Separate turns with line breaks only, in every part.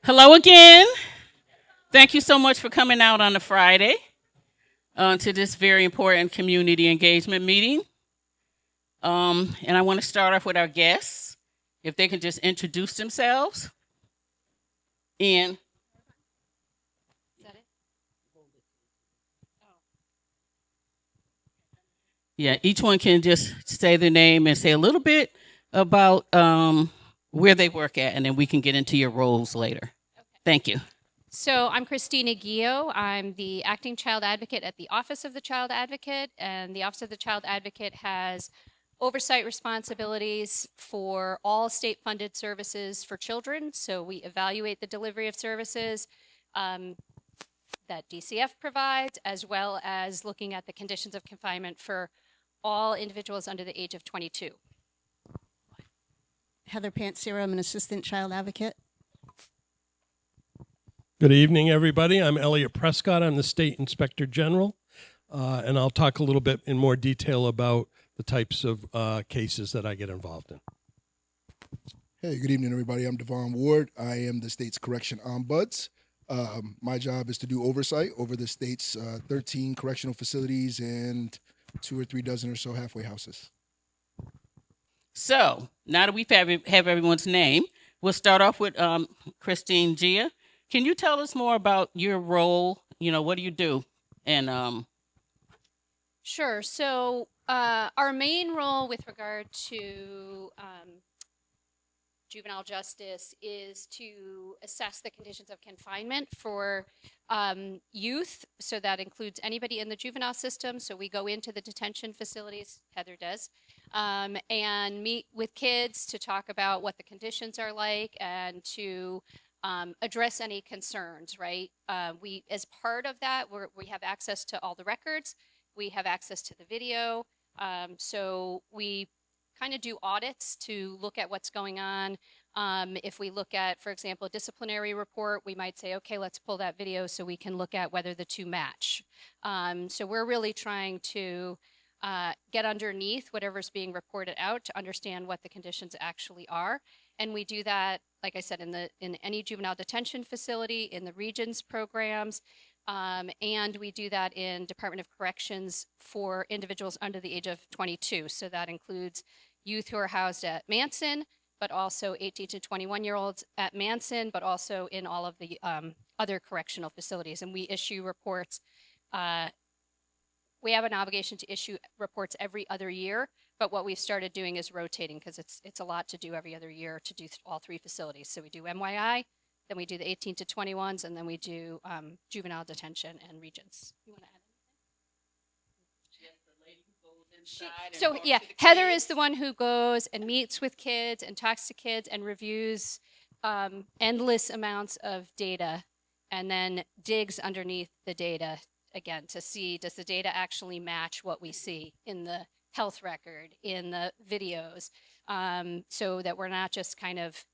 Hello again. Thank you so much for coming out on a Friday to this very important community engagement meeting. And I want to start off with our guests, if they can just introduce themselves. And yeah, each one can just say their name and say a little bit about where they work at, and then we can get into your roles later. Thank you.
So I'm Christina Ghio. I'm the acting child advocate at the Office of the Child Advocate, and the Office of the Child Advocate has oversight responsibilities for all state-funded services for children. So we evaluate the delivery of services that DCF provides, as well as looking at the conditions of confinement for all individuals under the age of 22.
Heather Panciera, I'm an assistant child advocate.
Good evening, everybody. I'm Elliot Prescott. I'm the State Inspector General, and I'll talk a little bit in more detail about the types of cases that I get involved in.
Hey, good evening, everybody. I'm DeVaughn Ward. I am the state's correction ombuds. My job is to do oversight over the state's 13 correctional facilities and 2 or 3 dozen or so halfway houses.
So now that we have everyone's name, we'll start off with Christine Gia. Can you tell us more about your role? What do you do? And
Sure. So our main role with regard to juvenile justice is to assess the conditions of confinement for youth. So that includes anybody in the juvenile system. So we go into the detention facilities, Heather does, and meet with kids to talk about what the conditions are like and to address any concerns, right? We, as part of that, we have access to all the records. We have access to the video. So we kind of do audits to look at what's going on. If we look at, for example, a disciplinary report, we might say, okay, let's pull that video so we can look at whether the two match. So we're really trying to get underneath whatever's being reported out to understand what the conditions actually are. And we do that, like I said, in any juvenile detention facility, in the Regions programs, and we do that in Department of Corrections for individuals under the age of 22. So that includes youth who are housed at Manson, but also 18 to 21-year-olds at Manson, but also in all of the other correctional facilities. And we issue reports. We have an obligation to issue reports every other year, but what we've started doing is rotating because it's a lot to do every other year to do all 3 facilities. So we do MYI, then we do the 18 to 21s, and then we do juvenile detention and Regions. You want to add anything? So yeah, Heather is the one who goes and meets with kids and talks to kids and reviews endless amounts of data and then digs underneath the data again to see, does the data actually match what we see in the health record, in the videos, so that we're not just kind of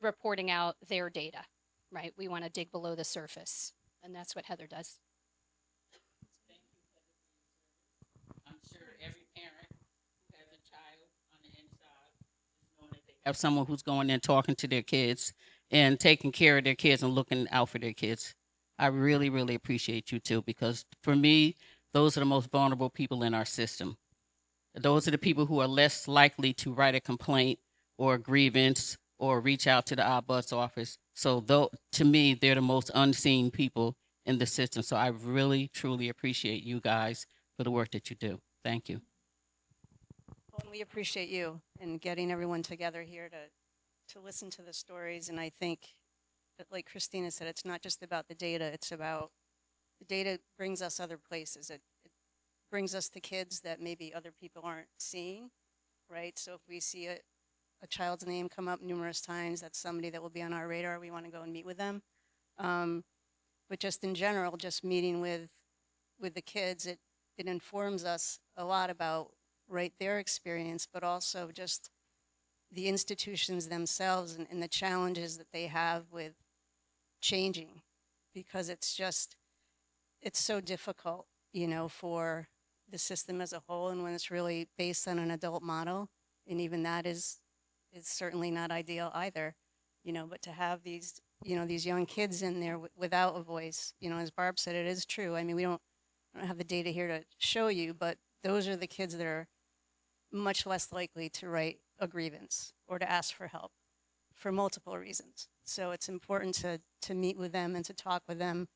reporting out their data, right? We want to dig below the surface, and that's what Heather does.
I'm sure every parent who has a child on the inside is knowing that they have someone who's going in talking to their kids and taking care of their kids and looking out for their kids. I really, really appreciate you too, because for me, those are the most vulnerable people in our system. Those are the people who are less likely to write a complaint or a grievance or reach out to the ombuds office. So though, to me, they're the most unseen people in the system. So I really, truly appreciate you guys for the work that you do. Thank you.
Well, we appreciate you and getting everyone together here to listen to the stories. And I think that, like Christina said, it's not just about the data. It's about the data brings us other places. It brings us to kids that maybe other people aren't seeing, right? So if we see a child's name come up numerous times, that's somebody that will be on our radar. We want to go and meet with them. But just in general, just meeting with the kids, it informs us a lot about, right, their experience, but also just the institutions themselves and the challenges that they have with changing, because it's so difficult, for the system as a whole, and when it's really based on an adult model, and even that is certainly not ideal either, but to have these these young kids in there without a voice. As Barb said, it is true. I mean, I don't have the data here to show you, but those are the kids that are much less likely to write a grievance or to ask for help for multiple reasons. So it's important to meet with them and to talk with them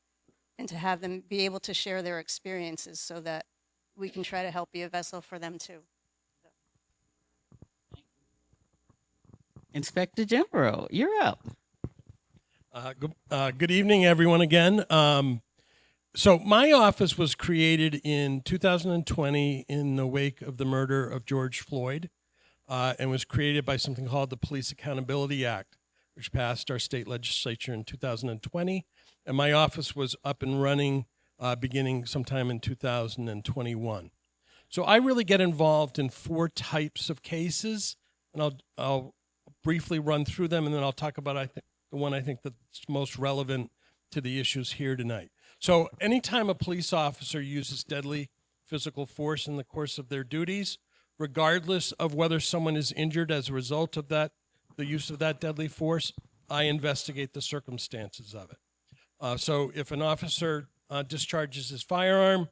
and to have them be able to share their experiences so that we can try to help be a vessel for them too.
Inspector General, you're up.
Good evening, everyone, again. So my office was created in 2020 in the wake of the murder of George Floyd, and was created by something called the Police Accountability Act, which passed our state legislature in 2020. And my office was up and running beginning sometime in 2021. So I really get involved in 4 types of cases, and I'll briefly run through them, and then I'll talk about the one I think that's most relevant to the issues here tonight. So anytime a police officer uses deadly physical force in the course of their duties, regardless of whether someone is injured as a result of the use of that deadly force, I investigate the circumstances of it. So if an officer discharges his firearm,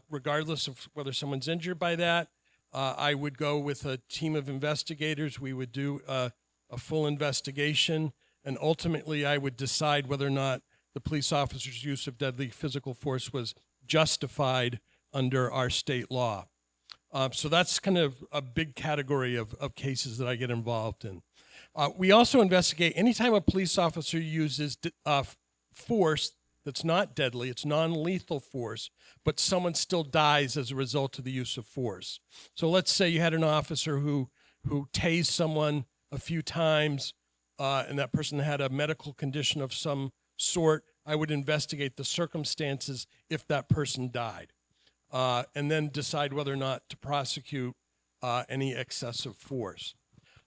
regardless of whether someone's injured by that, I would go with a team of investigators. We would do a full investigation, and ultimately I would decide whether or not the police officer's use of deadly physical force was justified under our state law. So that's kind of a big category of cases that I get involved in. We also investigate anytime a police officer uses force that's not deadly, it's non-lethal force, but someone still dies as a result of the use of force. So let's say you had an officer who tased someone a few times, and that person had a medical condition of some sort. I would investigate the circumstances if that person died, and then decide whether or not to prosecute any excessive force.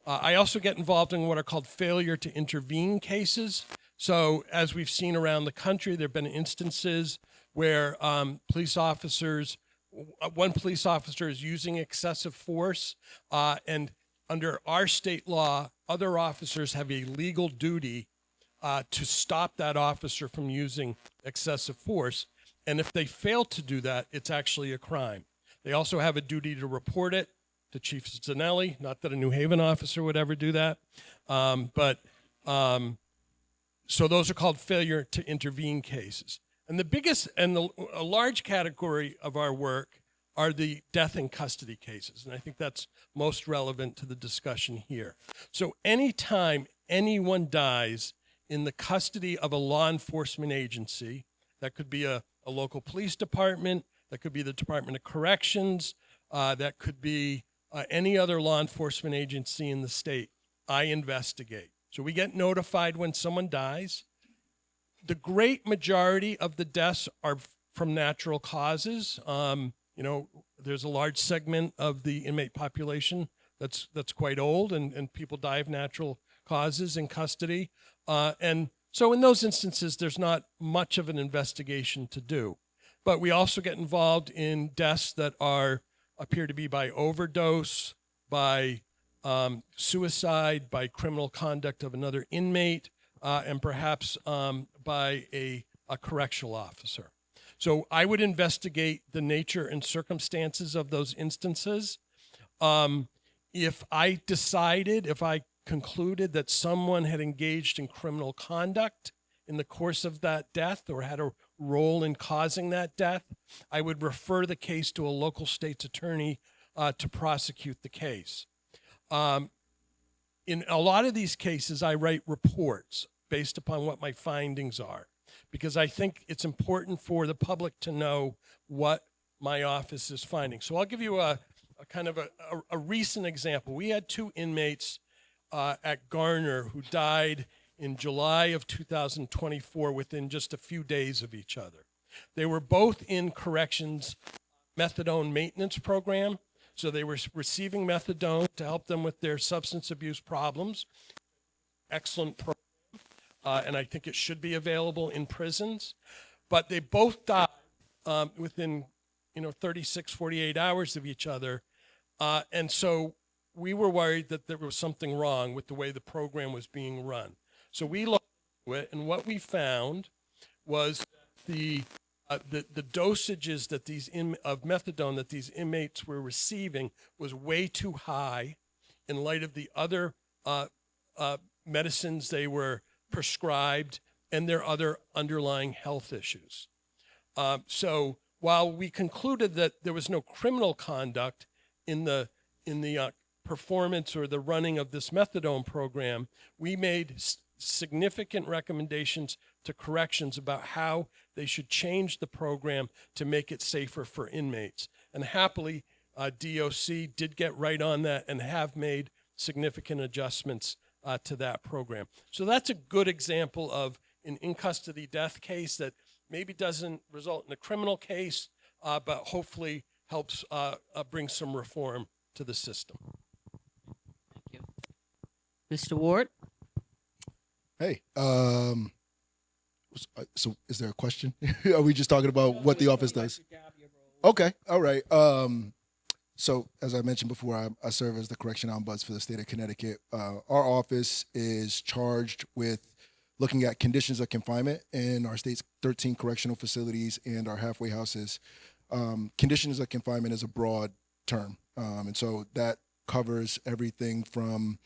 I also get involved in what are called failure to intervene cases. So as we've seen around the country, there have been instances where one police officer is using excessive force, and under our state law, other officers have a legal duty to stop that officer from using excessive force. And if they fail to do that, it's actually a crime. They also have a duty to report it to Chief Zanelli. Not that a New Haven officer would ever do that, so those are called failure to intervene cases. And the biggest and a large category of our work are the death in custody cases. And I think that's most relevant to the discussion here. So anytime anyone dies in the custody of a law enforcement agency, that could be a local police department, that could be the Department of Corrections, that could be any other law enforcement agency in the state, I investigate. So we get notified when someone dies. The great majority of the deaths are from natural causes. There's a large segment of the inmate population that's quite old, and people die of natural causes in custody. And so in those instances, there's not much of an investigation to do. But we also get involved in deaths that appear to be by overdose, by suicide, by criminal conduct of another inmate, and perhaps by a correctional officer. So I would investigate the nature and circumstances of those instances. If I concluded that someone had engaged in criminal conduct in the course of that death or had a role in causing that death, I would refer the case to a local state's attorney to prosecute the case. In a lot of these cases, I write reports based upon what my findings are, because I think it's important for the public to know what my office is finding. So I'll give you a kind of a recent example. We had 2 inmates at Garner who died in July of 2024 within just a few days of each other. They were both in corrections methadone maintenance program. So they were receiving methadone to help them with their substance abuse problems. Excellent program, and I think it should be available in prisons. But they both died within 36, 48 hours of each other. And so we were worried that there was something wrong with the way the program was being run. So we looked it, and what we found was the dosages that of methadone that these inmates were receiving was way too high in light of the other medicines they were prescribed and their other underlying health issues. So while we concluded that there was no criminal conduct in the performance or the running of this methadone program, we made significant recommendations to corrections about how they should change the program to make it safer for inmates. And happily, DOC did get right on that and have made significant adjustments to that program. So that's a good example of an in-custody death case that maybe doesn't result in a criminal case, but hopefully helps bring some reform to the system.
Thank you. Mr. Ward?
Hey, so is there a question? Are we just talking about what the office does? Okay, all right. So as I mentioned before, I serve as the correction ombuds for the state of Connecticut. Our office is charged with looking at conditions of confinement in our state's 13 correctional facilities and our halfway houses. Conditions of confinement is a broad term, and so that covers everything from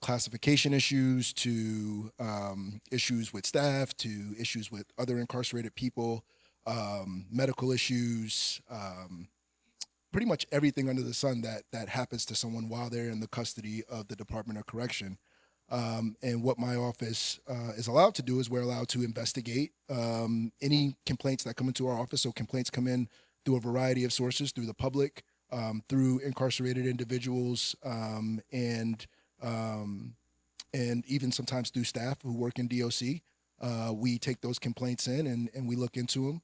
classification issues to issues with staff to issues with other incarcerated people, medical issues, pretty much everything under the sun that happens to someone while they're in the custody of the Department of Correction. And what my office is allowed to do is we're allowed to investigate any complaints that come into our office. So complaints come in through a variety of sources, through the public, through incarcerated individuals, and even sometimes through staff who work in DOC. We take those complaints in and we look into them.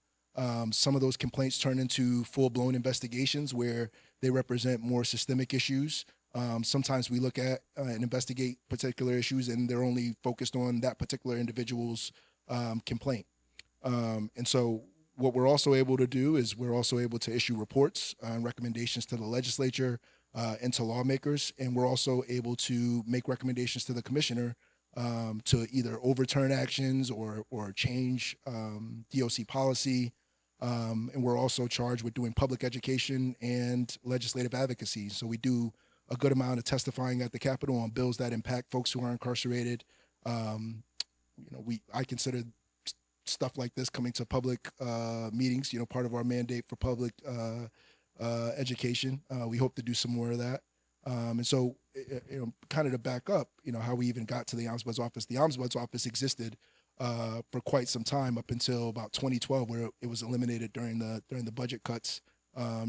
Some of those complaints turn into full-blown investigations where they represent more systemic issues. Sometimes we look at and investigate particular issues and they're only focused on that particular individual's complaint. And so what we're also able to do is we're also able to issue reports and recommendations to the legislature and to lawmakers, and we're also able to make recommendations to the commissioner to either overturn actions or change DOC policy. And we're also charged with doing public education and legislative advocacy. So we do a good amount of testifying at the Capitol on bills that impact folks who are incarcerated. I consider stuff like this coming to public meetings, part of our mandate for public education. We hope to do some more of that. And so, kind of to back up, how we even got to the Ombudsman's office. The Ombudsman's office existed for quite some time up until about 2012, where it was eliminated during the budget cuts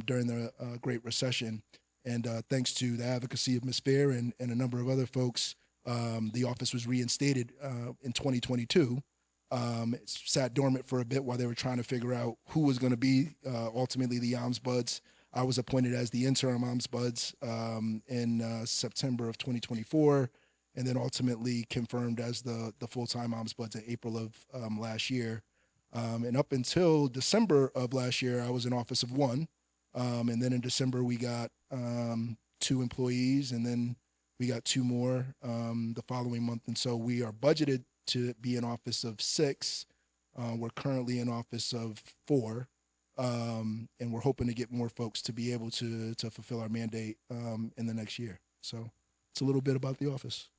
during the Great Recession. And thanks to the advocacy of Ms. Fair and a number of other folks, the office was reinstated in 2022. It sat dormant for a bit while they were trying to figure out who was going to be ultimately the Ombudsman. I was appointed as the interim Ombudsman in September of 2024, and then ultimately confirmed as the full-time Ombudsman in April of last year. And up until December of last year, I was in office of one. And then in December, we got 2 employees, and then we got 2 more the following month. And so we are budgeted to be in office of 6. We're currently in office of 4. And we're hoping to get more folks to be able to fulfill our mandate in the next year. So it's a little bit about the office.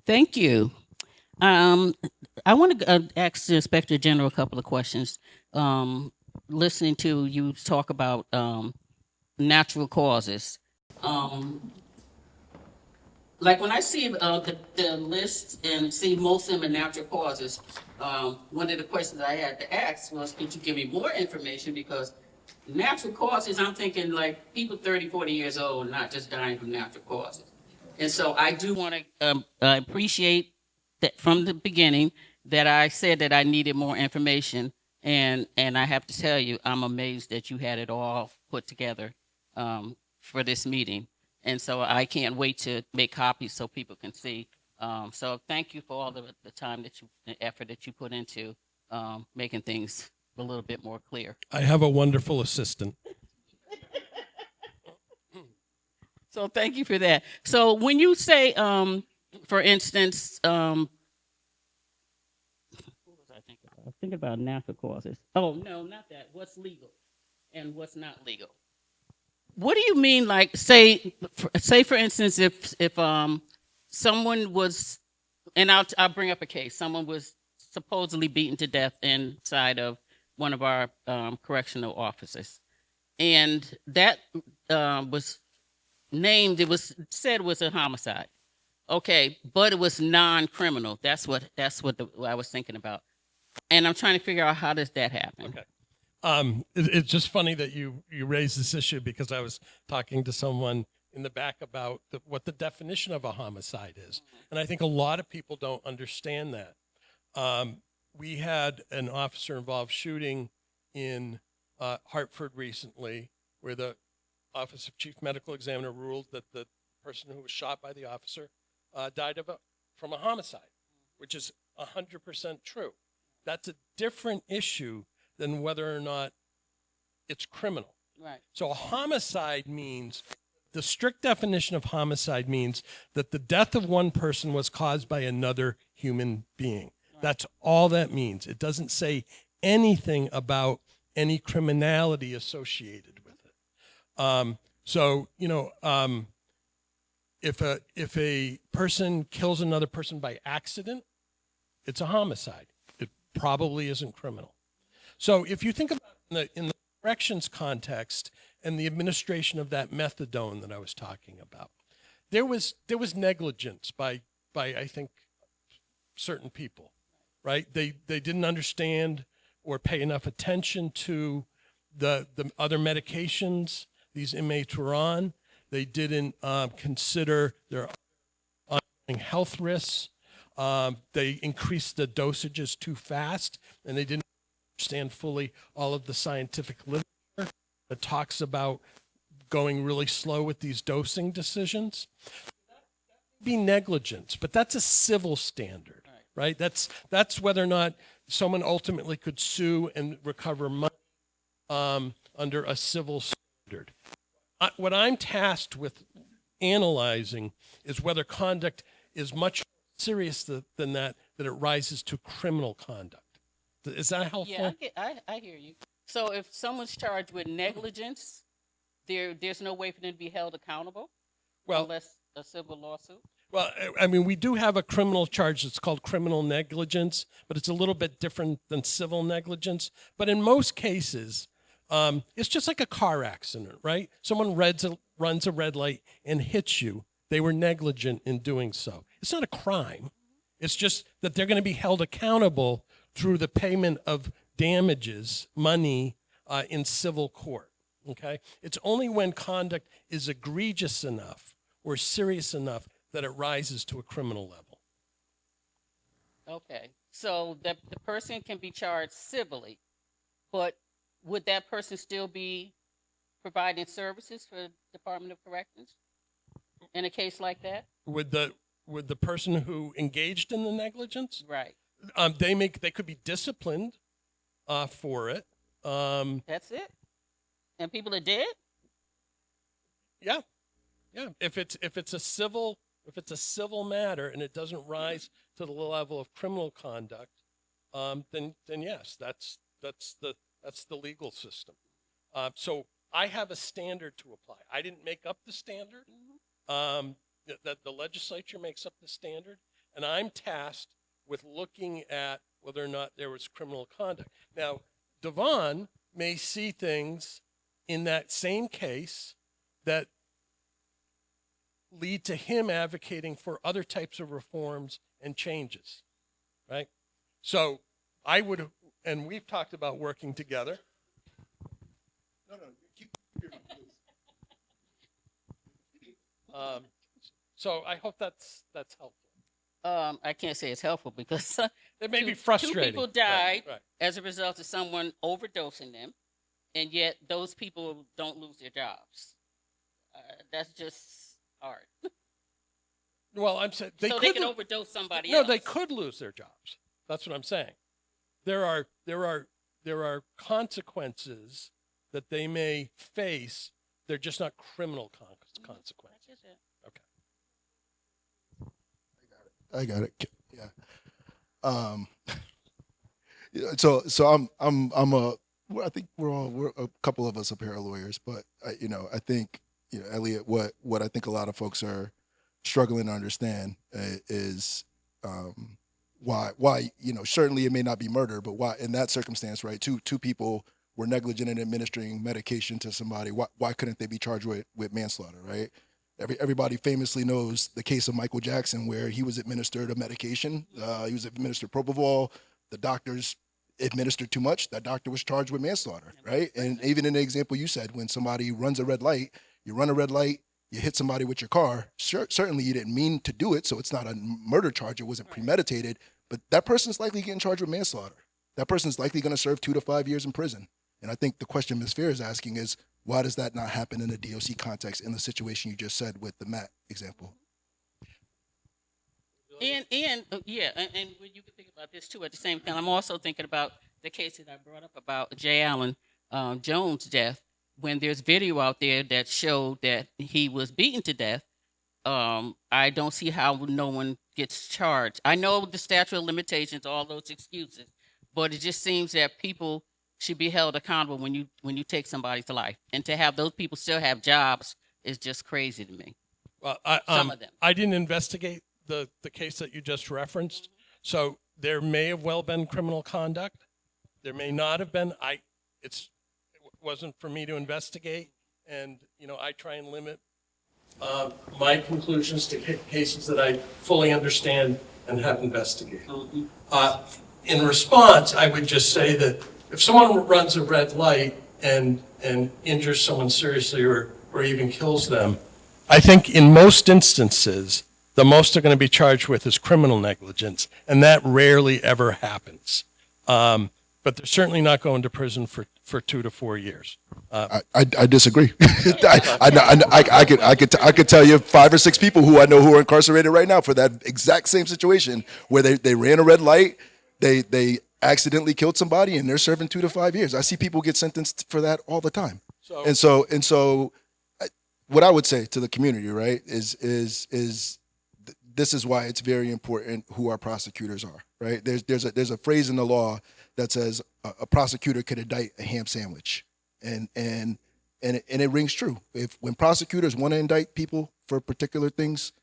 Thank you. I want to ask the Inspector General a couple of questions. Listening to you talk about natural causes. Like when I see the list and see most of them are natural causes, one of the questions I had to ask was, could you give me more information? Because natural causes, I'm thinking like people 30, 40 years old, not just dying from natural causes. And so I do want to appreciate that from the beginning that I said that I needed more information. And I have to tell you, I'm amazed that you had it all put together for this meeting. And so I can't wait to make copies so people can see. So thank you for all the time the effort that you put into making things a little bit more clear.
I have a wonderful assistant.
So thank you for that. So when you say, for instance, I think about? I'm thinking about natural causes. Oh no, not that. What's legal and what's not legal? What do you mean? Like, say for instance, if someone was, and I'll bring up a case. Someone was supposedly beaten to death inside of one of our correctional offices, and that was named. It was said was a homicide. Okay, but it was non-criminal. What I was thinking about, and I'm trying to figure out how does that happen.
Okay. It's just funny that you raised this issue because I was talking to someone in the back about what the definition of a homicide is. And I think a lot of people don't understand that. We had an officer involved shooting in Hartford recently where the Office of Chief Medical Examiner ruled that the person who was shot by the officer died from a homicide, which is 100% true. That's a different issue than whether or not it's criminal.
Right.
So a homicide means, the strict definition of homicide means that the death of one person was caused by another human being. Right. That's all that means. It doesn't say anything about any criminality associated with it. If a person kills another person by accident, it's a homicide. It probably isn't criminal. So if you think about in the corrections context and the administration of that methadone that I was talking about, there was negligence by I think certain people, right? They didn't understand or pay enough attention to the other medications these inmates were on. They didn't consider their ongoing health risks. They increased the dosages too fast, and they didn't understand fully all of the scientific literature that talks about going really slow with these dosing decisions. That would be negligence, but that's a civil standard, right? That's whether or not someone ultimately could sue and recover money under a civil standard. What I'm tasked with analyzing is whether conduct is much more serious than that it rises to criminal conduct. Is that helpful?
Yeah, I hear you. So if someone's charged with negligence, there's no way for them to be held accountable, unless a civil lawsuit.
Well, I mean, we do have a criminal charge that's called criminal negligence, but it's a little bit different than civil negligence. But in most cases, it's just like a car accident, right? Someone runs a red light and hits you. They were negligent in doing so. It's not a crime. It's just that they're going to be held accountable through the payment of damages, money, in civil court, okay? It's only when conduct is egregious enough or serious enough that it rises to a criminal level.
Okay, so the person can be charged civilly, but would that person still be providing services for the Department of Corrections in a case like that?
Would the person who engaged in the negligence?
Right.
They could be disciplined for it.
That's it. And people are dead.
Yeah. If it's a civil matter and it doesn't rise to the level of criminal conduct, then yes, that's the legal system. So I have a standard to apply. I didn't make up the standard. That the legislature makes up the standard, and I'm tasked with looking at whether or not there was criminal conduct. Now, DeVaughn may see things in that same case that lead to him advocating for other types of reforms and changes, right? So I would, and we've talked about working together. No, keep hearing, please. So I hope that's helpful.
I can't say it's helpful because
it may be frustrating.
2 people died
right.
as a result of someone overdosing them, and yet those people don't lose their jobs. That's just hard.
Well, I'm saying
they can overdose somebody
else. No, they could lose their jobs. That's what I'm saying. There are consequences that they may face. They're just not criminal consequences. Okay.
I got it. Yeah. Yeah, so I'm a well, I think we're a couple of us up here are lawyers, but I think Elliot, what I think a lot of folks are struggling to understand is why certainly it may not be murder, but why in that circumstance, right? Two people were negligent in administering medication to somebody. Why couldn't they be charged with manslaughter, right? Everybody famously knows the case of Michael Jackson, where he was administered a medication. He was administered propofol. The doctors administered too much. That doctor was charged with manslaughter, right? And even in the example you said, when somebody runs a red light, you run a red light, you hit somebody with your car. Certainly, you didn't mean to do it, so it's not a murder charge. It wasn't premeditated, but that person's likely getting charged with manslaughter. That person's likely going to serve 2 to 5 years in prison. And I think the question Ms. Fair is asking is, why does that not happen in a DOC context in the situation you just said with the Matt example?
And yeah, and when you can think about this too, at the same time, I'm also thinking about the case that I brought up about Jay Allen Jones' death. When there's video out there that showed that he was beaten to death, I don't see how no one gets charged. I know the statute of limitations, all those excuses, but it just seems that people should be held accountable when you take somebody's life, and to have those people still have jobs is just crazy to me.
Well,
Some of them.
I didn't investigate the case that you just referenced, so there may have well been criminal conduct. There may not have been. It wasn't for me to investigate, and I try and limit my conclusions to cases that I fully understand and have investigated. In response, I would just say that if someone runs a red light and injures someone seriously or even kills them, I think in most instances, the most they're going to be charged with is criminal negligence, and that rarely ever happens. But they're certainly not going to prison for 2 to 4 years.
I disagree. I could tell you 5 or 6 people who I know who are incarcerated right now for that exact same situation, where they ran a red light, they accidentally killed somebody, and they're serving 2 to 5 years. I see people get sentenced for that all the time. So what I would say to the community, right, is this is why it's very important who our prosecutors are, right? There's a phrase in the law that says a prosecutor could indict a ham sandwich, and it rings true. When prosecutors want to indict people for particular things,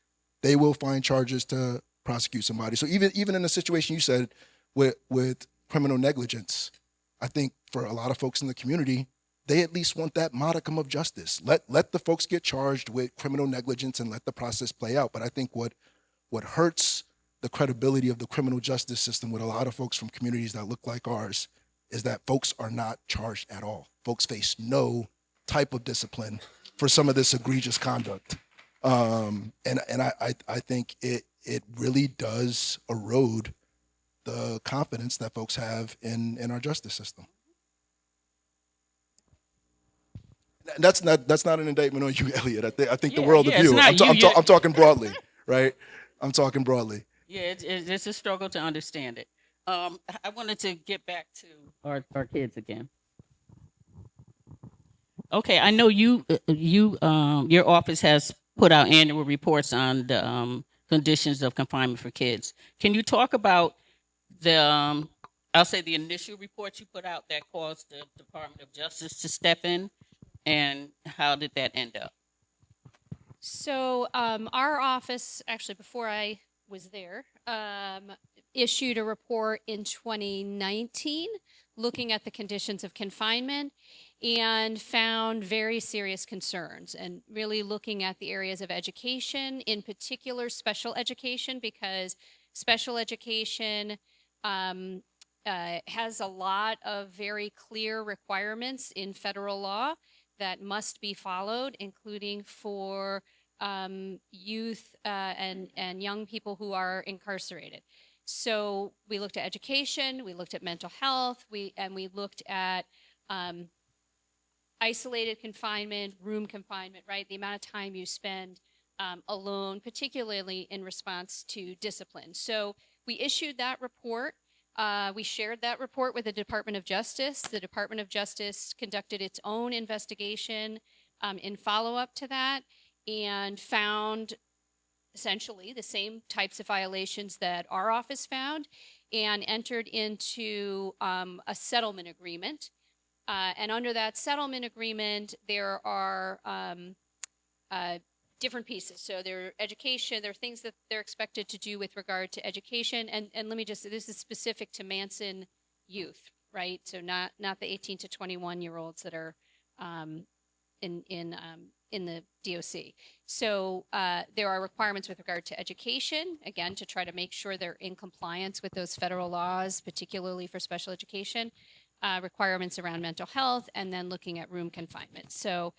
they will find charges to prosecute somebody. So even in the situation you said with criminal negligence, I think for a lot of folks in the community, they at least want that modicum of justice. Let the folks get charged with criminal negligence and let the process play out. But I think what hurts the credibility of the criminal justice system with a lot of folks from communities that look like ours is that folks are not charged at all. Folks face no type of discipline for some of this egregious conduct. And I think it really does erode the confidence that folks have in our justice system. That's not an indictment on you, Elliot. I think the world of you. I'm talking broadly, right? I'm talking broadly.
Yeah, it's a struggle to understand it. I wanted to get back to our kids again. Okay, I know your office has put out annual reports on the conditions of confinement for kids. Can you talk about the I'll say the initial report you put out that caused the Department of Justice to step in, and how did that end up?
So our office, actually before I was there, issued a report in 2019 looking at the conditions of confinement and found very serious concerns, and really looking at the areas of education, in particular special education, because special education has a lot of very clear requirements in federal law that must be followed, including for youth and young people who are incarcerated. So we looked at education, we looked at mental health, we looked at isolated confinement, room confinement, right? The amount of time you spend alone, particularly in response to discipline. So we issued that report. We shared that report with the Department of Justice. The Department of Justice conducted its own investigation in follow-up to that and found essentially the same types of violations that our office found, and entered into a settlement agreement. And under that settlement agreement, there are different pieces. So there are education, there are things that they're expected to do with regard to education. And let me just, this is specific to Manson youth, right? So not the 18 to 21-year-olds that are in the DOC. So there are requirements with regard to education, again, to try to make sure they're in compliance with those federal laws, particularly for special education, requirements around mental health, and then looking at room confinement. So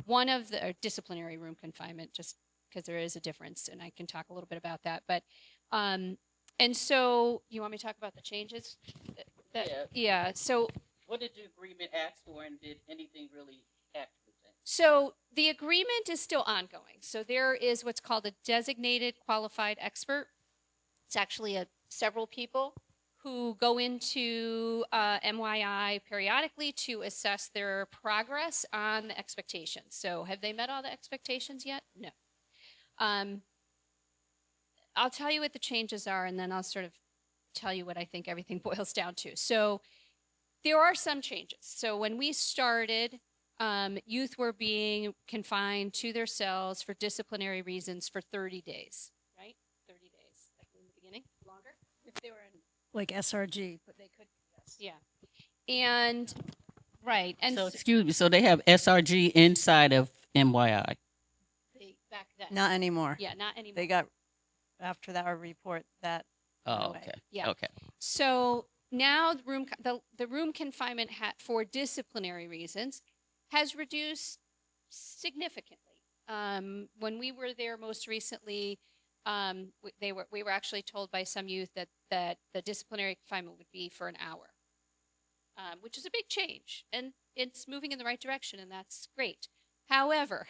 one of the disciplinary room confinement, just because there is a difference, and I can talk a little bit about that. But and so you want me to talk about the changes? Yeah. So
What did the agreement ask for, and did anything really happen with that?
So the agreement is still ongoing. So there is what's called a designated qualified expert. It's actually several people who go into MYI periodically to assess their progress on the expectations. So have they met all the expectations yet? No. I'll tell you what the changes are, and then I'll sort of tell you what I think everything boils down to. So there are some changes. So when we started, youth were being confined to their cells for disciplinary reasons for 30 days, right? 30 days, like in the beginning, longer?
If they were in like SRG, but they could, yes.
Yeah. And, right. And
So, excuse me, so they have SRG inside of MYI?
back then.
Not anymore.
Yeah, not anymore.
They got, after that our report, that
Oh,
away.
okay.
Yeah.
Okay.
So now the room confinement for disciplinary reasons has reduced significantly. When we were there most recently, we were actually told by some youth that the disciplinary confinement would be for an hour, which is a big change, and it's moving in the right direction, and that's great. However,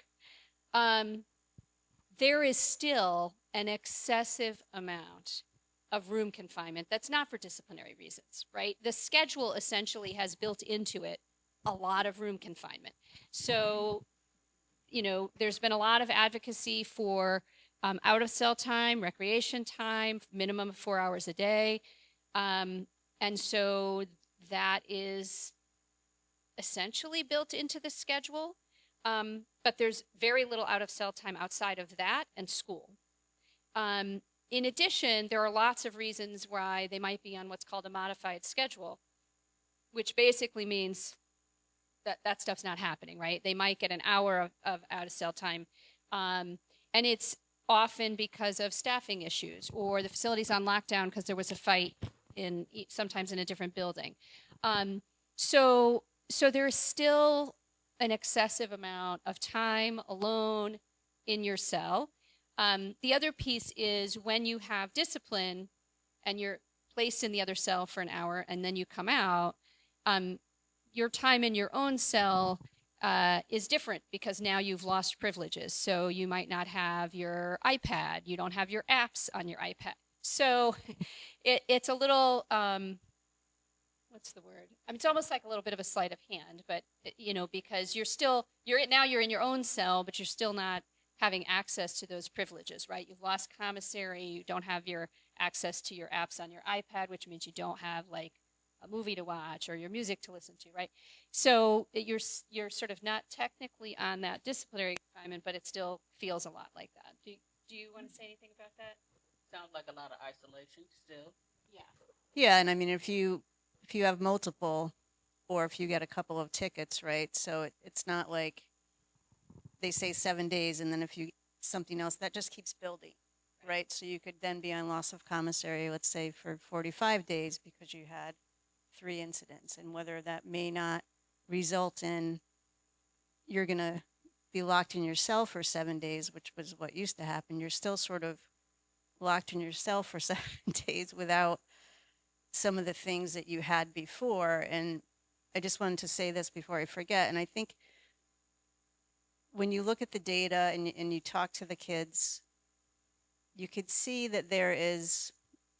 there is still an excessive amount of room confinement that's not for disciplinary reasons, right? The schedule essentially has built into it a lot of room confinement. So, there's been a lot of advocacy for out of cell time, recreation time, minimum of 4 hours a day. And so that is essentially built into the schedule. But there's very little out of cell time outside of that and school. In addition, there are lots of reasons why they might be on what's called a modified schedule, which basically means that stuff's not happening, right? They might get an hour of out of cell time. And it's often because of staffing issues, or the facility's on lockdown because there was a fight sometimes in a different building. So there's still an excessive amount of time alone in your cell. The other piece is when you have discipline and you're placed in the other cell for an hour and then you come out, your time in your own cell is different because now you've lost privileges. So you might not have your iPad. You don't have your apps on your iPad. So it's a little, what's the word? I mean, it's almost like a little bit of a sleight of hand, but, because you're in your own cell, but you're still not having access to those privileges, right? You've lost commissary. You don't have your access to your apps on your iPad, which means you don't have like a movie to watch or your music to listen to, right? So you're sort of not technically on that disciplinary confinement, but it still feels a lot like that. Do you want to say anything about that?
Sounds like a lot of isolation still.
Yeah.
Yeah, and I mean, if you have multiple, or if you get a couple of tickets, right? So it's not like they say 7 days, and then if you something else, that just keeps building, right? So you could then be on loss of commissary, let's say for 45 days because you had 3 incidents, and whether that may not result in you're going to be locked in your cell for 7 days, which was what used to happen. You're still sort of locked in your cell for 7 days without some of the things that you had before. And I just wanted to say this before I forget. And I think when you look at the data and you talk to the kids, you could see that there is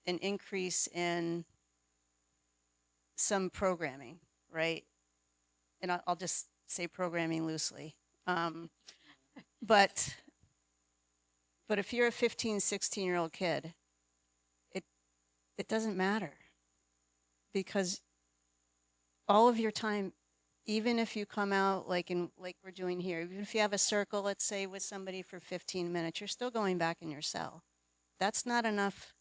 an increase in some programming, right? And I'll just say programming loosely. But if you're a 15, 16-year-old kid, it doesn't matter. because all of your time, even if you come out like we're doing here, even if you have a circle, let's say with somebody for 15 minutes, you're still going back in your cell. That's not enough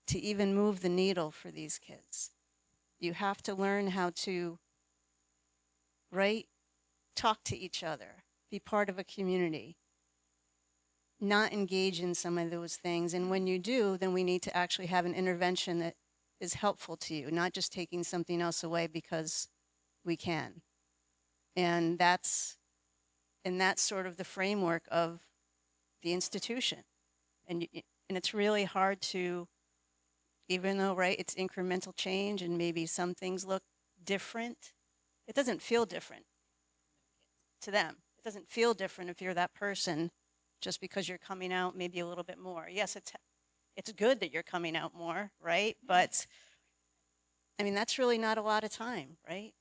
to even move the needle for these kids. You have to learn how to, right, talk to each other, be part of a community, not engage in some of those things. And when you do, then we need to actually have an intervention that is helpful to you, not just taking something else away because we can. And that's sort of the framework of the institution. And it's really hard to, even though, right, it's incremental change and maybe some things look different, it doesn't feel different to them. It doesn't feel different if you're that person just because you're coming out maybe a little bit more. Yes, it's good that you're coming out more, right? But I mean, that's really not a lot of time, right?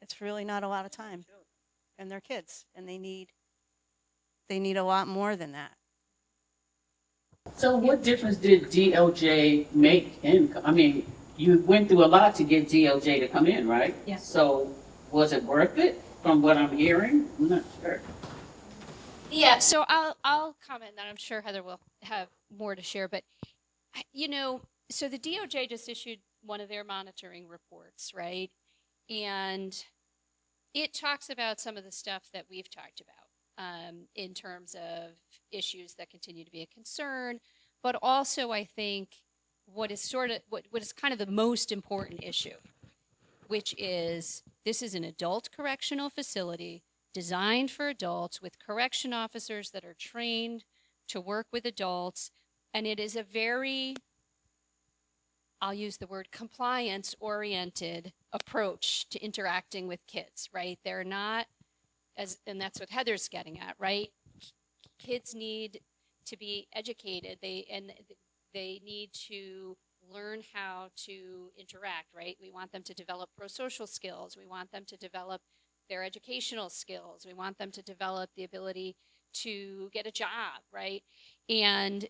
It's really not a lot of time. And they're kids, and they need a lot more than that.
So what difference did DLJ make I mean, you went through a lot to get DLJ to come in, right?
Yeah.
So was it worth it from what I'm hearing? I'm not sure.
Yeah, so I'll comment that. I'm sure Heather will have more to share, but so the DOJ just issued one of their monitoring reports, right? And it talks about some of the stuff that we've talked about in terms of issues that continue to be a concern, but also I think what is kind of the most important issue, which is this is an adult correctional facility designed for adults with correction officers that are trained to work with adults. And it is a very, I'll use the word compliance-oriented approach to interacting with kids, right? They're not, and that's what Heather's getting at, right? Kids need to be educated. They need to learn how to interact, right? We want them to develop pro-social skills. We want them to develop their educational skills. We want them to develop the ability to get a job, right? And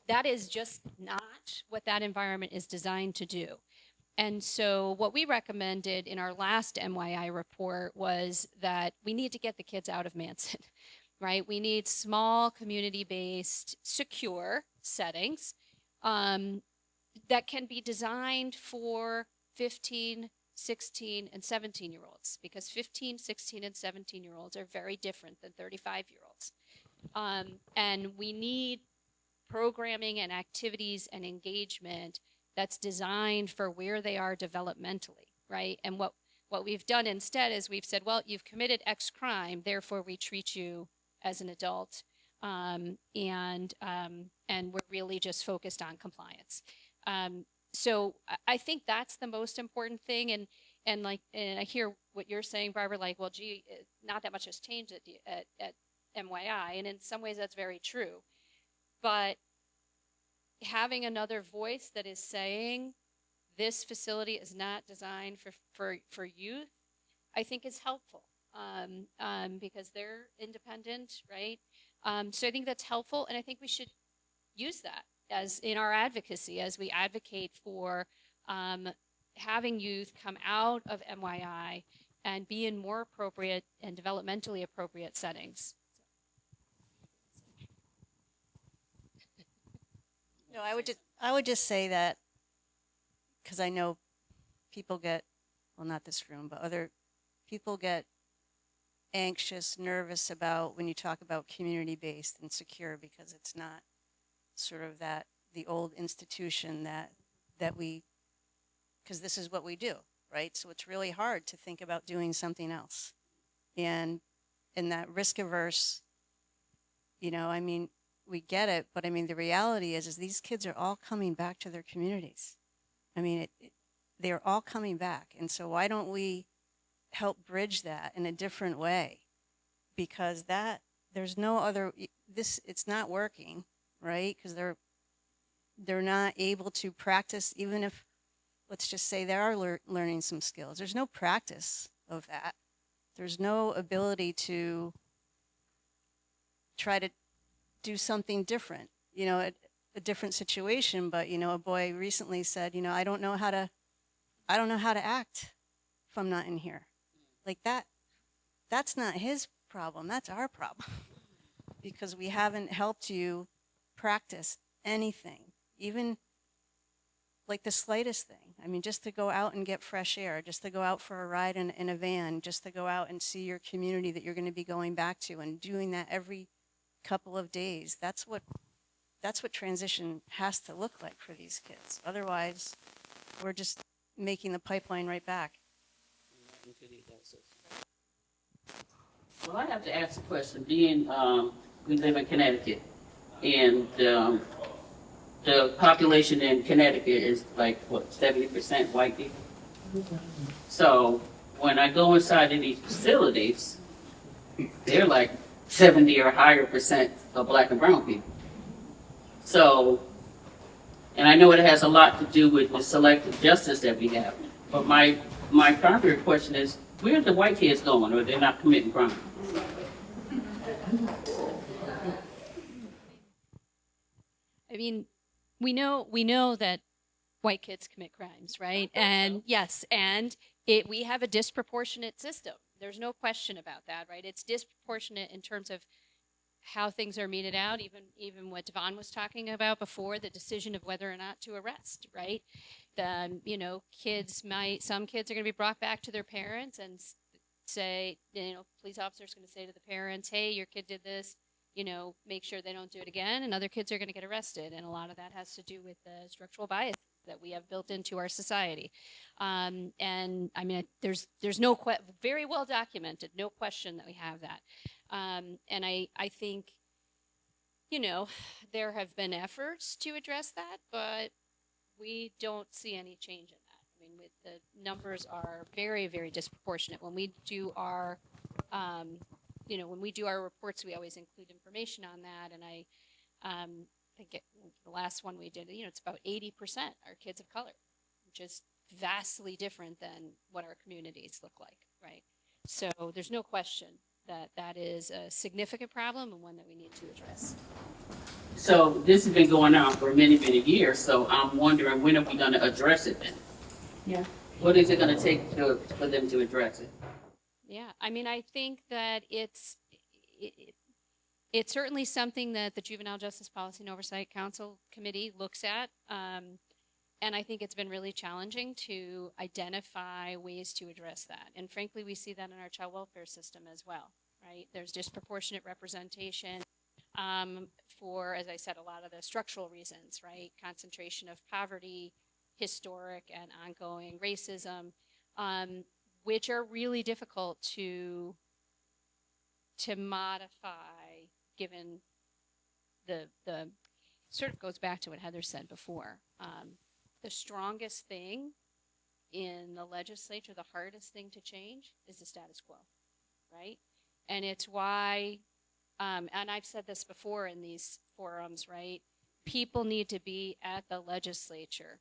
that is just not what that environment is designed to do. And so what we recommended in our last MYI report was that we need to get the kids out of Manson, right? We need small, community-based, secure settings that can be designed for 15, 16, and 17-year-olds, because 15, 16, and 17-year-olds are very different than 35-year-olds. And we need programming and activities and engagement that's designed for where they are developmentally, right? And what we've done instead is we've said, well, you've committed X crime, therefore we treat you as an adult, and we're really just focused on compliance. So I think that's the most important thing, and I hear what you're saying, Barbara. Like, well, gee, not that much has changed at MYI, and in some ways that's very true. But having another voice that is saying this facility is not designed for youth, I think is helpful because they're independent, right? So I think that's helpful, and I think we should use that as in our advocacy as we advocate for having youth come out of MYI and be in more appropriate and developmentally appropriate settings.
No, I would just say that because I know people get, well, not this room, but other people get anxious, nervous about when you talk about community-based and secure, because it's not sort of the old institution that we, because this is what we do, right? So it's really hard to think about doing something else. And in that risk averse, I mean, we get it, but I mean, the reality is these kids are all coming back to their communities. I mean, they're all coming back. And so why don't we help bridge that in a different way? Because there's no other, it's not working, right? Because they're not able to practice, even if, let's just say they are learning some skills. There's no practice of that. There's no ability to try to do something different, a different situation. But, a boy recently said, I don't know how to I don't know how to act if I'm not in here. Like that's not his problem. That's our problem. Because we haven't helped you practice anything, even like the slightest thing. I mean, just to go out and get fresh air, just to go out for a ride in a van, just to go out and see your community that you're going to be going back to, and doing that every couple of days. That's what transition has to look like for these kids. Otherwise, we're just making the pipeline right back.
Well, I have to ask a question. Being we live in Connecticut, and the population in Connecticut is like, what, 70% white people? So when I go inside of these facilities, they're like 70 or higher percent of black and brown people. So, and I know it has a lot to do with the selective justice that we have, but my primary question is, where are the white kids going, or they're not committing crime?
I mean, we know that white kids commit crimes, right? And yes, and we have a disproportionate system. There's no question about that, right? It's disproportionate in terms of how things are meted out, even what DeVaughn was talking about before, the decision of whether or not to arrest, right? Some kids are going to be brought back to their parents and say, police officers going to say to the parents, hey, your kid did this, make sure they don't do it again, and other kids are going to get arrested. And a lot of that has to do with the structural bias that we have built into our society. And I mean, there's no very well documented, no question that we have that. And I think, there have been efforts to address that, but we don't see any change in that. I mean, the numbers are very, very disproportionate. When we do our, reports, we always include information on that. And I think the last one we did, it's about 80% are kids of color, which is vastly different than what our communities look like, right? So there's no question that is a significant problem and one that we need to address.
So this has been going on for many, many years, so I'm wondering, when are we going to address it then?
Yeah.
What is it going to take for them to address it?
Yeah, I mean, I think that it's certainly something that the Juvenile Justice Policy and Oversight Council Committee looks at. And I think it's been really challenging to identify ways to address that. And frankly, we see that in our child welfare system as well, right? There's disproportionate representation for, as I said, a lot of the structural reasons, right? Concentration of poverty, historic and ongoing racism, which are really difficult to modify, given the sort of goes back to what Heather said before. The strongest thing in the legislature, the hardest thing to change, is the status quo, right? And it's why, and I've said this before in these forums, right? People need to be at the legislature.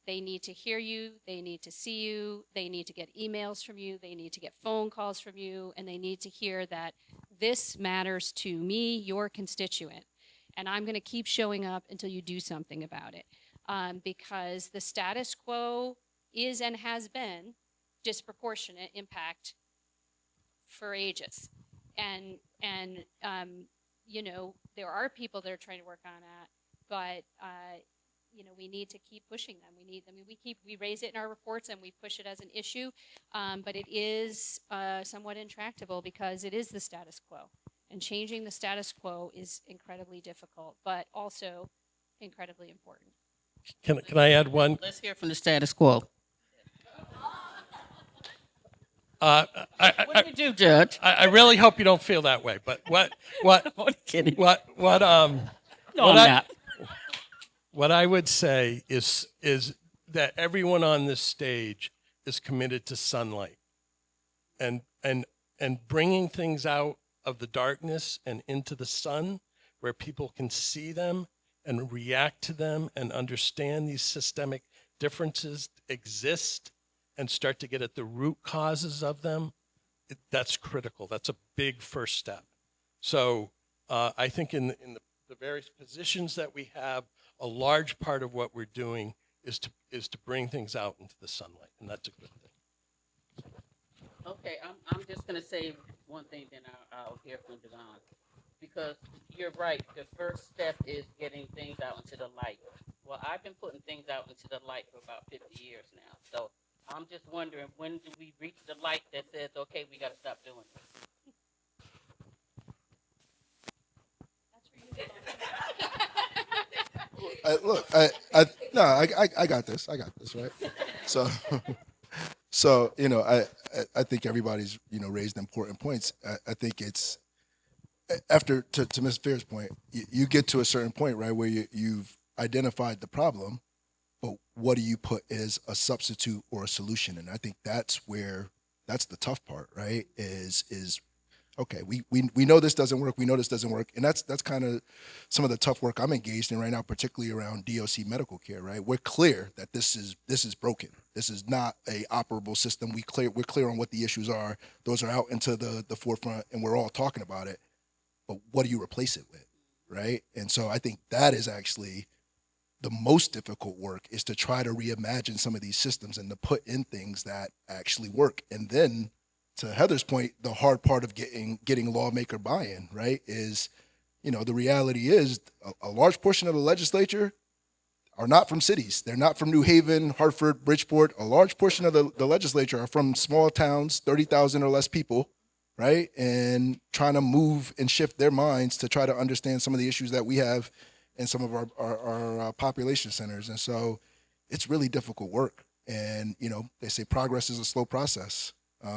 They need to hear you, they need to see you, they need to get emails from you, they need to get phone calls from you, and they need to hear that this matters to me, your constituent, and I'm going to keep showing up until you do something about it. Because the status quo is and has been disproportionate impact for ages. And there are people that are trying to work on that, but we need to keep pushing them. We raise it in our reports and we push it as an issue, but it is somewhat intractable because it is the status quo. And changing the status quo is incredibly difficult, but also incredibly important.
Can I add one?
Let's hear from the status quo. What do you do, Judge?
I really hope you don't feel that way. But
I'm kidding.
what
No, I'm not.
What I would say is that everyone on this stage is committed to sunlight, and bringing things out of the darkness and into the sun, where people can see them and react to them and understand these systemic differences exist and start to get at the root causes of them. That's critical. That's a big first step. So I think in the various positions that we have, a large part of what we're doing is to bring things out into the sunlight, and that's a good thing.
Okay, I'm just gonna say one thing, then I'll hear from DeVaughn. Because you're right, the first step is getting things out into the light. Well, I've been putting things out into the light for about 50 years now. So I'm just wondering, when do we reach the light that says, okay, we got to stop doing this?
I got this. I got this, right? So, so I think everybody's raised important points. I think it's after to Ms. Fair's point, you get to a certain point, right, where you've identified the problem, but what do you put as a substitute or a solution? And I think that's the tough part, right? Is okay, we know this doesn't work. We know this doesn't work. And that's kind of some of the tough work I'm engaged in right now, particularly around DOC medical care, right? We're clear that this is broken. This is not a operable system. We're clear on what the issues are. Those are out into the forefront, and we're all talking about it. But what do you replace it with, right? And so I think that is actually the most difficult work, is to try to reimagine some of these systems and to put in things that actually work. And then, to Heather's point, the hard part of getting lawmaker buy-in, right, is, the reality is a large portion of the legislature are not from cities. They're not from New Haven, Hartford, Bridgeport. A large portion of the legislature are from small towns, 30,000 or less people, right, and trying to move and shift their minds to try to understand some of the issues that we have in some of our population centers. And so it's really difficult work. And, they say progress is a slow process.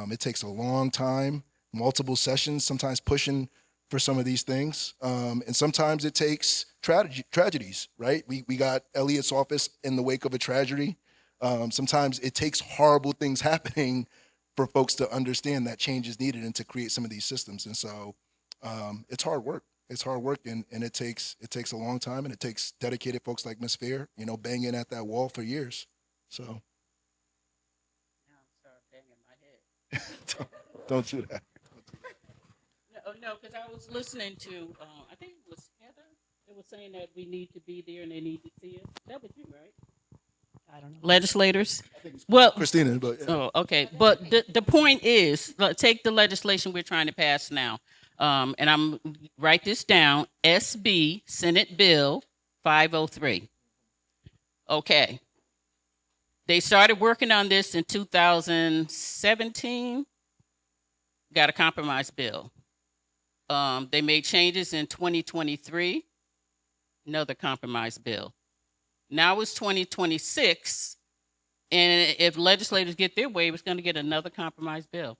It takes a long time, multiple sessions, sometimes pushing for some of these things. And sometimes it takes tragedies, right? We got Elliot's office in the wake of a tragedy. Sometimes it takes horrible things happening for folks to understand that change is needed and to create some of these systems. And so it's hard work. It's hard work, and it takes a long time, and it takes dedicated folks like Ms. Fair, banging at that wall for years. So
Now I'm sorry, banging my head.
don't do that.
No, because I was listening to, I think it was Heather that was saying that we need to be there and they need to see us. That was you, right? I don't know. Legislators? Well,
Christina, but yeah.
oh, okay. But the point is, take the legislation we're trying to pass now. And I'm write this down, SB Senate Bill 503. Okay. They started working on this in 2017. Got a compromise bill. They made changes in 2023. Another compromise bill. Now it's 2026. And if legislators get their way, it's going to get another compromise bill.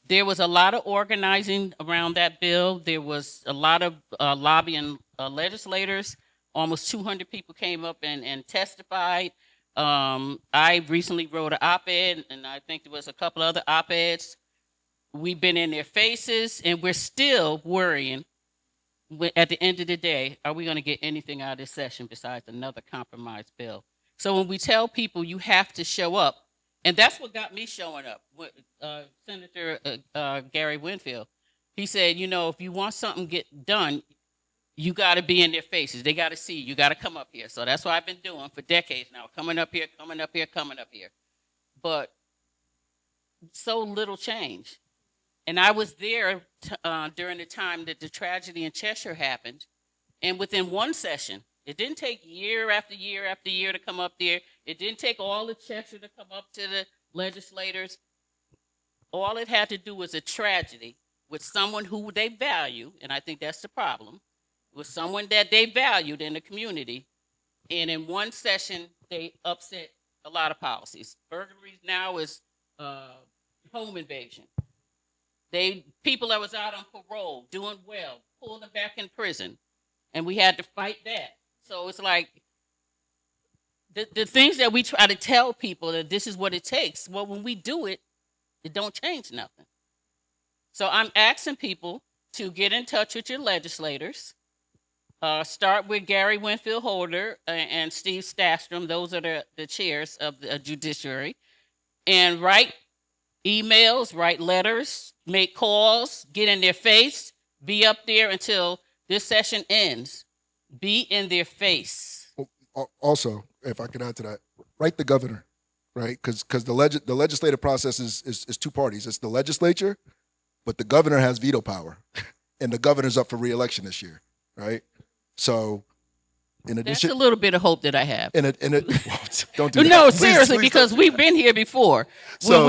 There was a lot of organizing around that bill. There was a lot of lobbying legislators. Almost 200 people came up and testified. I recently wrote an op-ed, and I think there was a couple other op-eds. We've been in their faces, and we're still worrying. At the end of the day, are we going to get anything out of this session besides another compromise bill? So when we tell people you have to show up, and that's what got me showing up. Senator Gary Winfield, he said, if you want something get done, you got to be in their faces. They got to see you. You got to come up here. So that's what I've been doing for decades now, coming up here. But so little change. And I was there during the time that the tragedy in Cheshire happened. And within one session, it didn't take year after year after year to come up there. It didn't take all of Cheshire to come up to the legislators. All it had to do was a tragedy with someone who they value, and I think that's the problem, with someone that they valued in the community. And in one session, they upset a lot of policies. Burglaries now is home invasion. People that was out on parole, doing well, pulled them back in prison. And we had to fight that. So it's like the things that we try to tell people that this is what it takes. Well, when we do it, it don't change nothing. So I'm asking people to get in touch with your legislators. Start with Gary Winfield Holder and Steve Stastrom. Those are the chairs of the judiciary. And write emails, write letters, make calls, get in their face, be up there until this session ends. Be in their face.
Also, if I could add to that, write the governor, right? Because the legislative process is two parties. It's the legislature, but the governor has veto power, and the governor's up for reelection this year, right? So, in
That's
addition,
a little bit of hope that I have.
don't do that.
No,
Please,
seriously,
please
because
don't do
we've
that.
been here before.
So-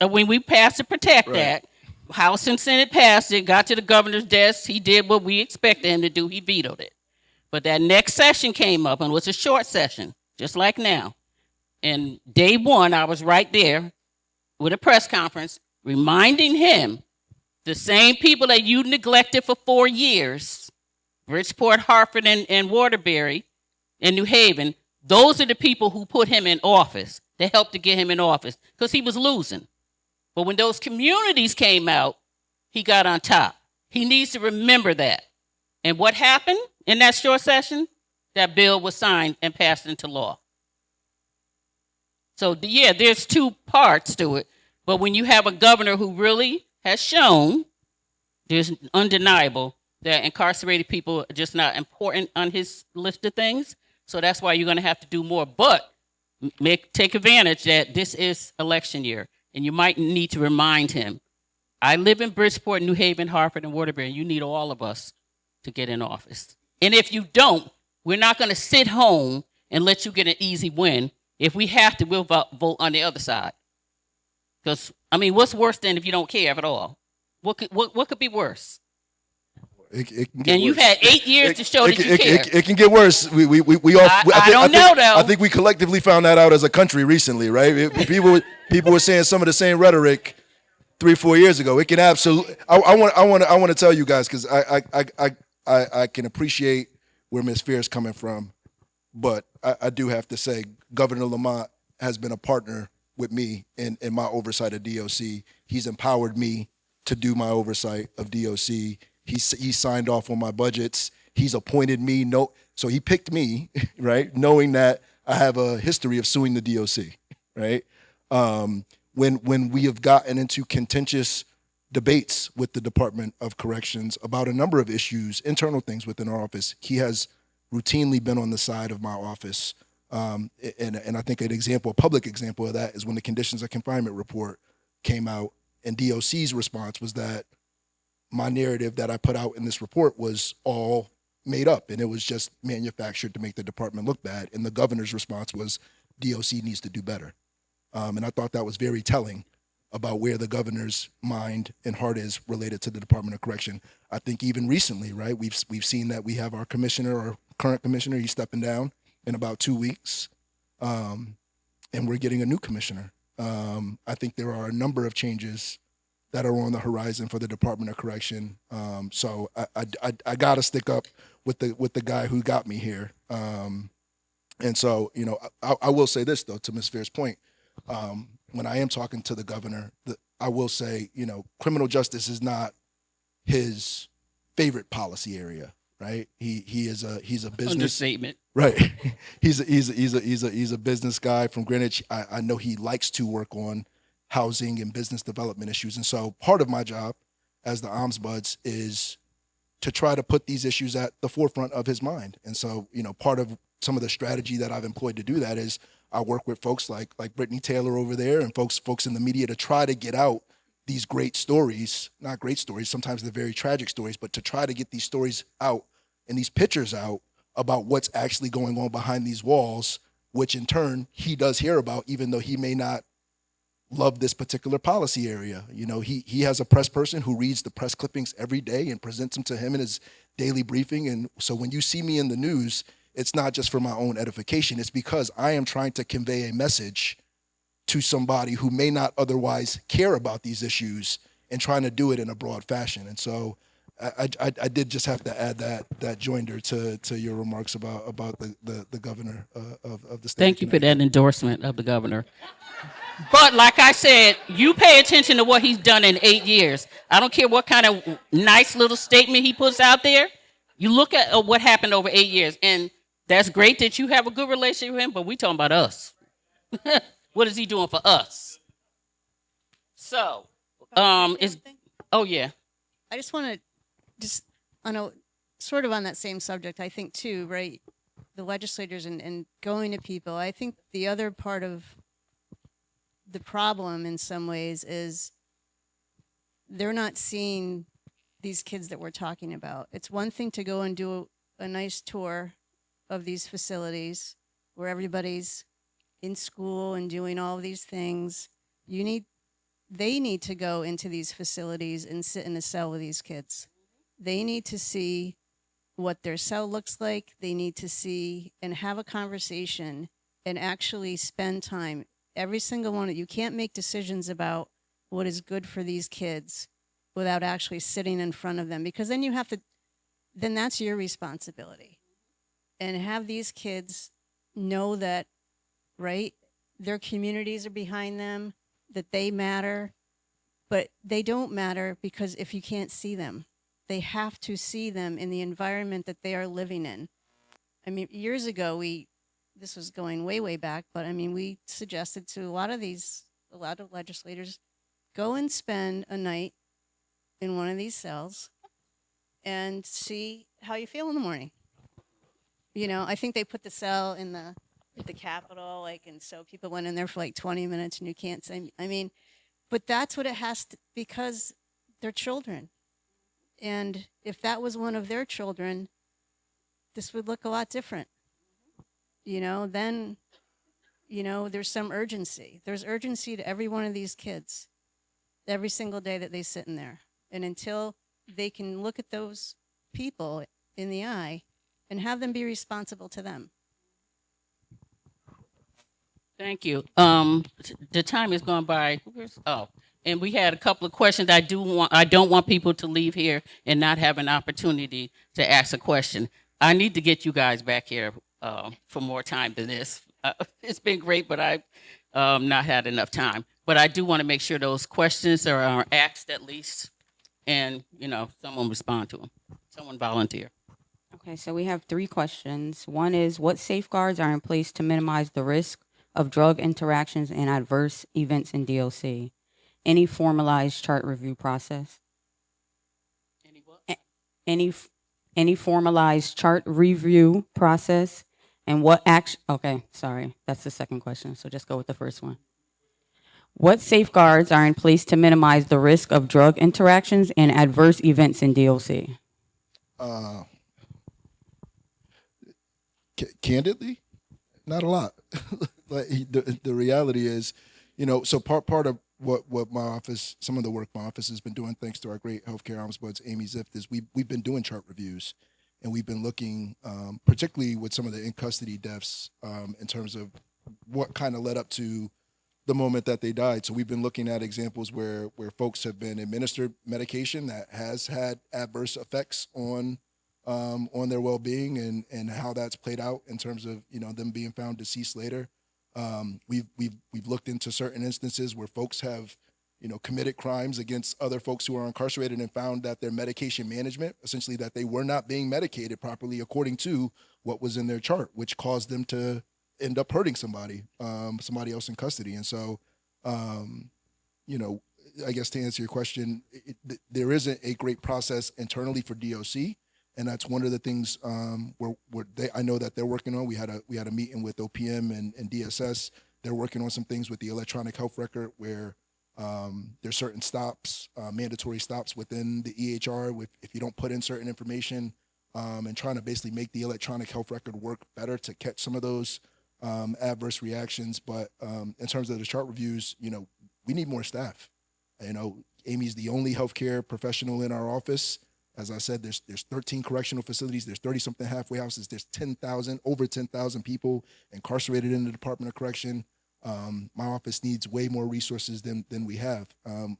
When we passed the Protect
Right.
Act, House and Senate passed it, got to the governor's desk. He did what we expected him to do. He vetoed it. But that next session came up, and it was a short session, just like now. And day one, I was right there with a press conference reminding him the same people that you neglected for 4 years, Bridgeport, Hartford, and Waterbury, and New Haven, those are the people who put him in office. They helped to get him in office because he was losing. But when those communities came out, he got on top. He needs to remember that. And what happened in that short session? That bill was signed and passed into law. So, yeah, there's two parts to it. But when you have a governor who really has shown, there's undeniable that incarcerated people are just not important on his list of things. So that's why you're going to have to do more. But take advantage that this is election year. And you might need to remind him, I live in Bridgeport, New Haven, Hartford, and Waterbury. You need all of us to get in office. And if you don't, we're not going to sit home and let you get an easy win. If we have to, we'll vote on the other side. Because, I mean, what's worse than if you don't care at all? What could be worse?
It can get
And you've
worse.
had 8 years to show that you care.
It can get worse. We all.
I don't know, though.
I think we collectively found that out as a country recently, right? People were saying some of the same rhetoric 3-4 years ago. It can absolutely. I want to tell you guys because I can appreciate where Ms. Fair is coming from, but I do have to say Governor Lamont has been a partner with me in my oversight of DOC. He's empowered me to do my oversight of DOC. He signed off on my budgets. He's appointed me. So he picked me, right, knowing that I have a history of suing the DOC, right? When we have gotten into contentious debates with the Department of Corrections about a number of issues, internal things within our office, he has routinely been on the side of my office. And I think a public example of that is when the conditions of confinement report came out, and DOC's response was that my narrative that I put out in this report was all made up, and it was just manufactured to make the department look bad. And the governor's response was, DOC needs to do better. And I thought that was very telling about where the governor's mind and heart is related to the Department of Correction. I think even recently, right, we've seen that we have our current commissioner, he's stepping down in about 2 weeks, and we're getting a new commissioner. I think there are a number of changes that are on the horizon for the Department of Correction. So I got to stick up with the guy who got me here. And so, you know, I will say this, though, to Ms. Fair's point. When I am talking to the governor, I will say, you know, criminal justice is not his favorite policy area, right? He's a business
Understatement.
right. He's a business guy from Greenwich. I know he likes to work on housing and business development issues, and so part of my job as the Ombudsman is to try to put these issues at the forefront of his mind. And so, you know, part of some of the strategy that I've employed to do that is I work with folks like Brittany Taylor over there and folks in the media to try to get out these great stories, not great stories, sometimes they're very tragic stories, but to try to get these stories out and these pictures out about what's actually going on behind these walls, which in turn he does hear about, even though he may not love this particular policy area. You know, he has a press person who reads the press clippings every day and presents them to him in his daily briefing. And so when you see me in the news, it's not just for my own edification. It's because I am trying to convey a message to somebody who may not otherwise care about these issues and trying to do it in a broad fashion. And so I did just have to add that joinder to your remarks about the governor of the state.
Thank you for that endorsement of the governor. But like I said, you pay attention to what he's done in 8 years. I don't care what kind of nice little statement he puts out there. You look at what happened over 8 years, and that's great that you have a good relationship with him, but we talking about us. What is he doing for us? So, oh yeah.
I just want to I know, sort of on that same subject, I think too, right? the legislators and going to people. I think the other part of the problem in some ways is they're not seeing these kids that we're talking about. It's one thing to go and do a nice tour of these facilities where everybody's in school and doing all of these things. They need to go into these facilities and sit in a cell with these kids. They need to see what their cell looks like. They need to see and have a conversation and actually spend time. Every single one. You can't make decisions about what is good for these kids without actually sitting in front of them, because then then that's your responsibility. And have these kids know that, right, their communities are behind them, that they matter, but they don't matter because if you can't see them, they have to see them in the environment that they are living in. I mean, years ago, this was going way, way back, but I mean, we suggested to a lot of legislators, go and spend a night in one of these cells and see how you feel in the morning. You know, I think they put the cell in the Capitol, like, and so people went in there for like 20 minutes and you can't say, I mean, but that's what it has to, because they're children. And if that was one of their children, this would look a lot different. You know, then, you know, there's some urgency. There's urgency to every one of these kids every single day that they sit in there. And until they can look at those people in the eye and have them be responsible to them.
Thank you. The time is going by. And we had a couple of questions. I don't want people to leave here and not have an opportunity to ask a question. I need to get you guys back here for more time than this. It's been great, but I've not had enough time. But I do want to make sure those questions are asked at least, and you know, someone respond to them. Someone volunteer.
Okay, so we have 3 questions. One is, what safeguards are in place to minimize the risk of drug interactions and adverse events in DLC? Any formalized chart review process?
Any what?
Any formalized chart review process? And what action? Okay, sorry, that's the second question. So just go with the first one. What safeguards are in place to minimize the risk of drug interactions and adverse events in DLC?
Candidly, not a lot. Like the reality is, you know, so part of what my office, some of the work my office has been doing, thanks to our great healthcare ombudsman, Amy Zift, is we've been doing chart reviews, and we've been looking, particularly with some of the in custody deaths, in terms of what kind of led up to the moment that they died. So we've been looking at examples where folks have been administered medication that has had adverse effects on their well-being and how that's played out in terms of, you know, them being found deceased later. We've looked into certain instances where folks have, you know, committed crimes against other folks who are incarcerated and found that their medication management, essentially that they were not being medicated properly according to what was in their chart, which caused them to end up hurting somebody else in custody. And so, you know, I guess to answer your question, there isn't a great process internally for DOC. And that's one of the things I know that they're working on. We had a meeting with OPM and DSS. They're working on some things with the electronic health record where there's certain stops, mandatory stops within the EHR if you don't put in certain information, and trying to basically make the electronic health record work better to catch some of those adverse reactions. But in terms of the chart reviews, you know, we need more staff. You know, Amy's the only healthcare professional in our office. As I said, there's 13 correctional facilities. There's 30-something halfway houses. There's over 10,000 people incarcerated in the Department of Correction. My office needs way more resources than we have.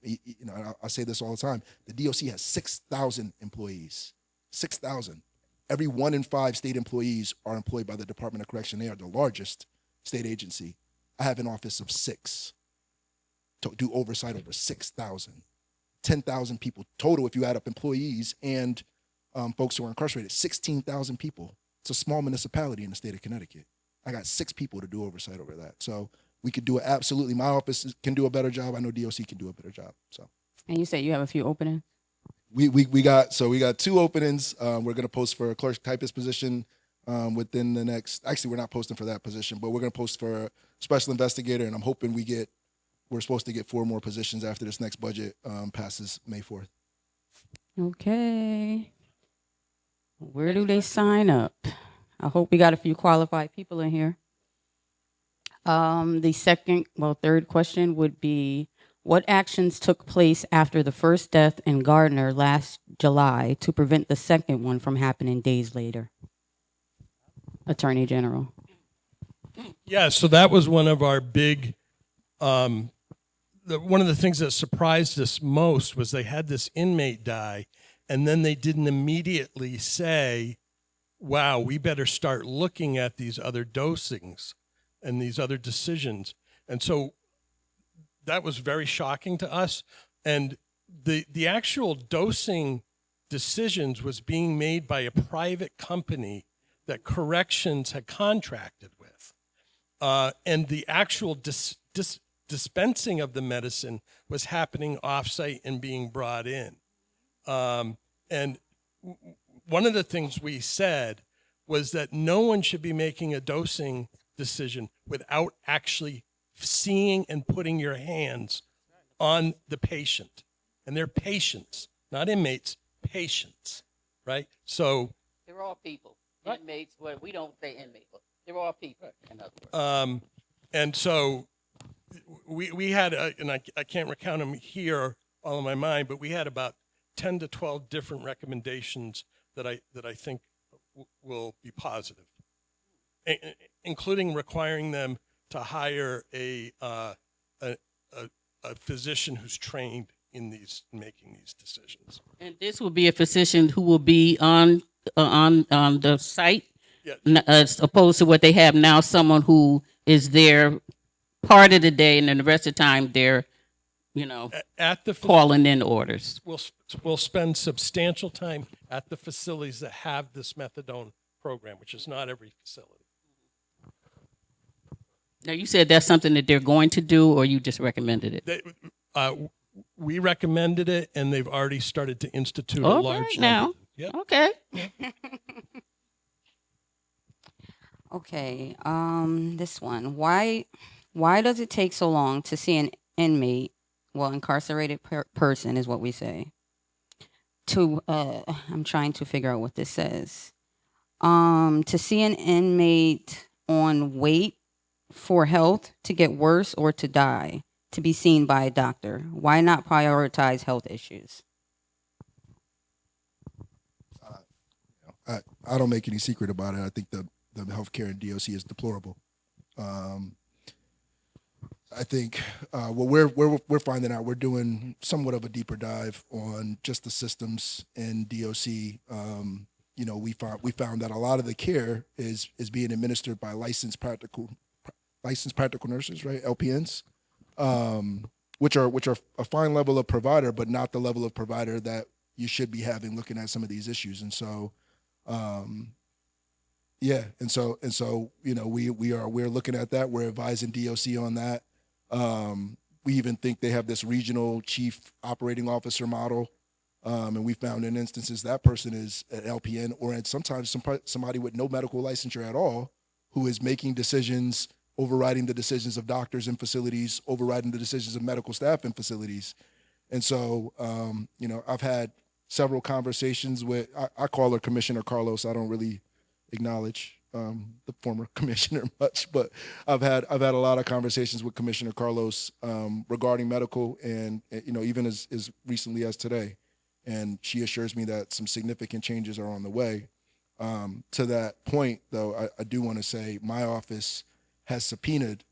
You know, I say this all the time. The DOC has 6,000 employees. 6,000. Every 1 in 5 state employees are employed by the Department of Correction. They are the largest state agency. I have an office of 6 to do oversight over 6,000. 10,000 people total if you add up employees and folks who are incarcerated. 16,000 people. It's a small municipality in the state of Connecticut. I got 6 people to do oversight over that. So we could do it absolutely. My office can do a better job. I know DOC can do a better job. So.
And you say you have a few openings?
We got 2 openings. We're going to post for a clerk typist position within the next. Actually, we're not posting for that position, but we're going to post for a special investigator, and I'm hoping we're supposed to get 4 more positions after this next budget passes May 4th.
Okay. Where do they sign up? I hope we got a few qualified people in here. The third question would be, what actions took place after the first death in Gardner last July to prevent the second one from happening days later? Attorney General.
Yeah, so that was one of our big, one of the things that surprised us most was they had this inmate die, and then they didn't immediately say, wow, we better start looking at these other dosings and these other decisions. And so that was very shocking to us. And the actual dosing decisions was being made by a private company that corrections had contracted with. And the actual dispensing of the medicine was happening offsite and being brought in. And one of the things we said was that no one should be making a dosing decision without actually seeing and putting your hands on the patient. And they're patients, not inmates, patients, right? So
They're all people. Inmates, well, we don't say inmates, but they're all people, in other words.
and so we had, and I can't recount them here all in my mind, but we had about 10 to 12 different recommendations that I think will be positive, including requiring them to hire a physician who's trained in making these decisions.
And this will be a physician who will be on the site,
Yeah.
as opposed to what they have now, someone who is there part of the day and then the rest of the time they're,
At the
calling in orders.
we'll spend substantial time at the facilities that have this methadone program, which is not every facility.
Now, you said that's something that they're going to do, or you just recommended it?
We recommended it, and they've already started to institute a
All
large
right now.
number. Yep.
Okay.
Okay, this one. Why does it take so long to see an inmate, incarcerated person is what we say, I'm trying to figure out what this says. To see an inmate on wait for health to get worse or to die, to be seen by a doctor? Why not prioritize health issues?
I don't make any secret about it. I think the healthcare in DOC is deplorable. I think what we're finding out, we're doing somewhat of a deeper dive on just the systems in DOC. We found that a lot of the care is being administered by licensed practical nurses, right? LPNs, which are a fine level of provider, but not the level of provider that you should be having looking at some of these issues. And so, we're looking at that. We're advising DOC on that. We even think they have this regional chief operating officer model. And we found in instances that person is an LPN or sometimes somebody with no medical licensure at all who is making decisions, overriding the decisions of doctors in facilities, overriding the decisions of medical staff in facilities. And so, I've had several conversations with, I call her Commissioner Carlos. I don't really acknowledge the former commissioner much, but I've had a lot of conversations with Commissioner Carlos regarding medical, and even as recently as today. And she assures me that some significant changes are on the way. To that point, though, I do want to say my office has subpoenaed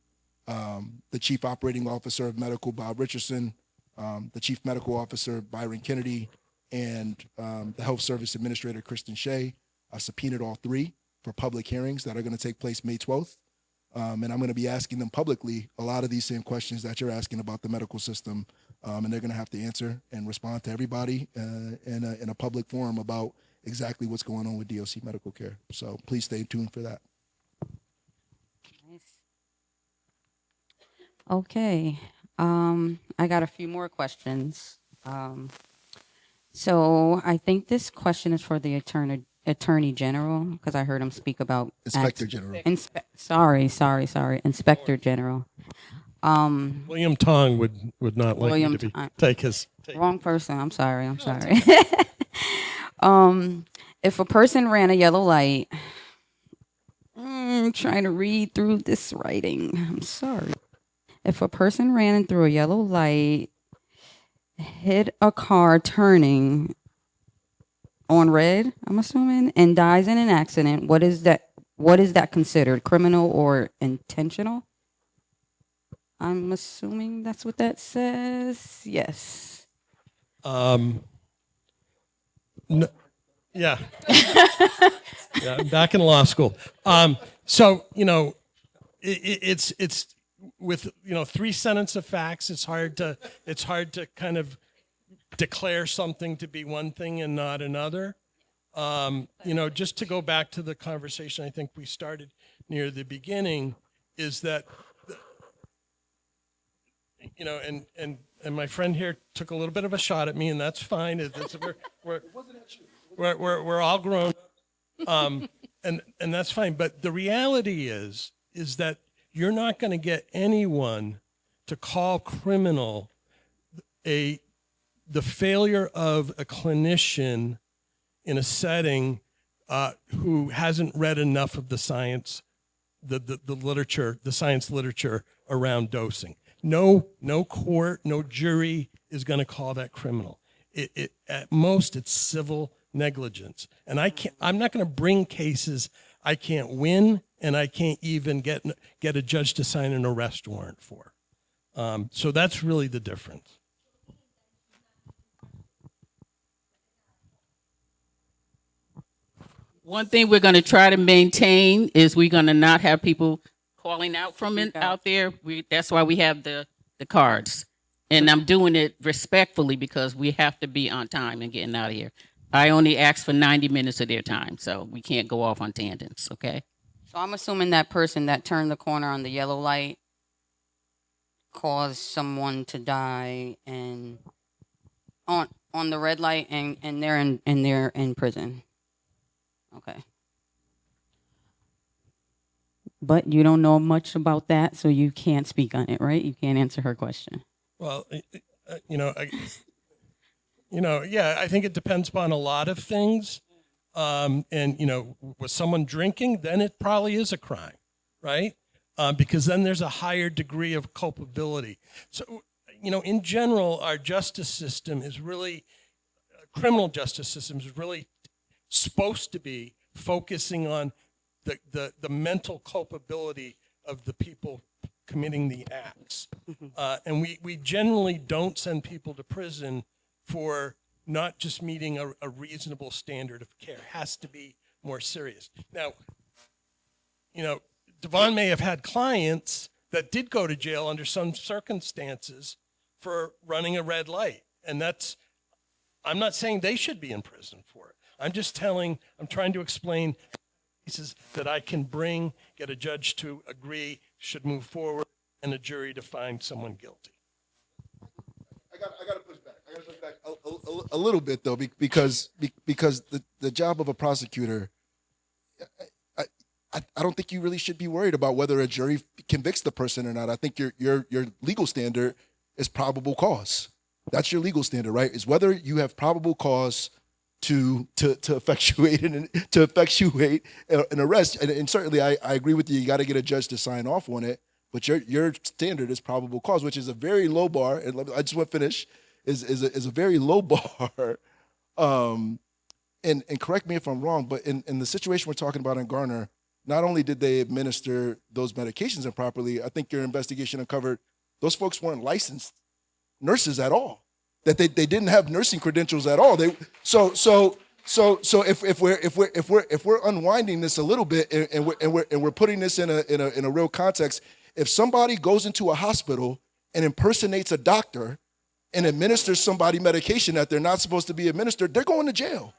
the Chief Operating Officer of Medical, Bob Richardson, the Chief Medical Officer, Byron Kennedy, and the Health Service Administrator, Kristen Shea. I subpoenaed all 3 for public hearings that are going to take place May 12th. And I'm going to be asking them publicly a lot of these same questions that you're asking about the medical system. And they're going to have to answer and respond to everybody in a public forum about exactly what's going on with DOC medical care. So please stay tuned for that.
Nice. Okay. I got a few more questions. So I think this question is for the Attorney General? Because I heard him speak about
Inspector General.
Sorry, Inspector General.
William Tong would not like
William
me to
Tong.
take his.
Wrong person. I'm sorry. If a person ran a yellow light, trying to read through this writing. I'm sorry. If a person ran through a yellow light, hit a car turning on red, I'm assuming, and dies in an accident, what is that considered? Criminal or intentional? I'm assuming that's what that says. Yes.
No, yeah. Yeah, I'm back in law school. So, it's with, 3 sentences of facts, it's hard to kind of declare something to be one thing and not another. Just to go back to the conversation I think we started near the beginning, is that, and my friend here took a little bit of a shot at me, and that's fine. We're all grown, and that's fine. But the reality is that you're not going to get anyone to call criminal the failure of a clinician in a setting who hasn't read enough of the science, the literature, the science literature around dosing. No court, no jury is going to call that criminal. At most, it's civil negligence. And I'm not going to bring cases I can't win, and I can't even get a judge to sign an arrest warrant for. So that's really the difference.
One thing we're going to try to maintain is we're going to not have people calling out from it out there. That's why we have the cards. And I'm doing it respectfully because we have to be on time and getting out of here. I only ask for 90 minutes of their time, so we can't go off on tangents, okay?
So I'm assuming that person that turned the corner on the yellow light caused someone to die and on the red light, and they're in prison. Okay. But you don't know much about that, so you can't speak on it, right? You can't answer her question.
Well, I think it depends upon a lot of things. Was someone drinking? Then it probably is a crime, right? Because then there's a higher degree of culpability. So, in general, our justice system is really, criminal justice system is really supposed to be focusing on the mental culpability of the people committing the acts. And we generally don't send people to prison for not just meeting a reasonable standard of care. It has to be more serious. Now, DeVaughn may have had clients that did go to jail under some circumstances for running a red light. And I'm not saying they should be in prison for it. I'm trying to explain cases that I can bring, get a judge to agree, should move forward, and a jury to find someone guilty.
I got to push back. A little bit though, because the job of a prosecutor, I don't think you really should be worried about whether a jury convicts the person or not. I think your legal standard is probable cause. That's your legal standard, right? Is whether you have probable cause to effectuate an arrest. And certainly I agree with you. You got to get a judge to sign off on it. But your standard is probable cause, which is a very low bar. And I just want to finish. Is a very low bar. And correct me if I'm wrong, but in the situation we're talking about in Garner, not only did they administer those medications improperly, I think your investigation uncovered those folks weren't licensed nurses at all. That they didn't have nursing credentials at all. So if we're unwinding this a little bit and we're putting this in a real context, if somebody goes into a hospital and impersonates a doctor and administers somebody medication that they're not supposed to be administered, they're going to jail.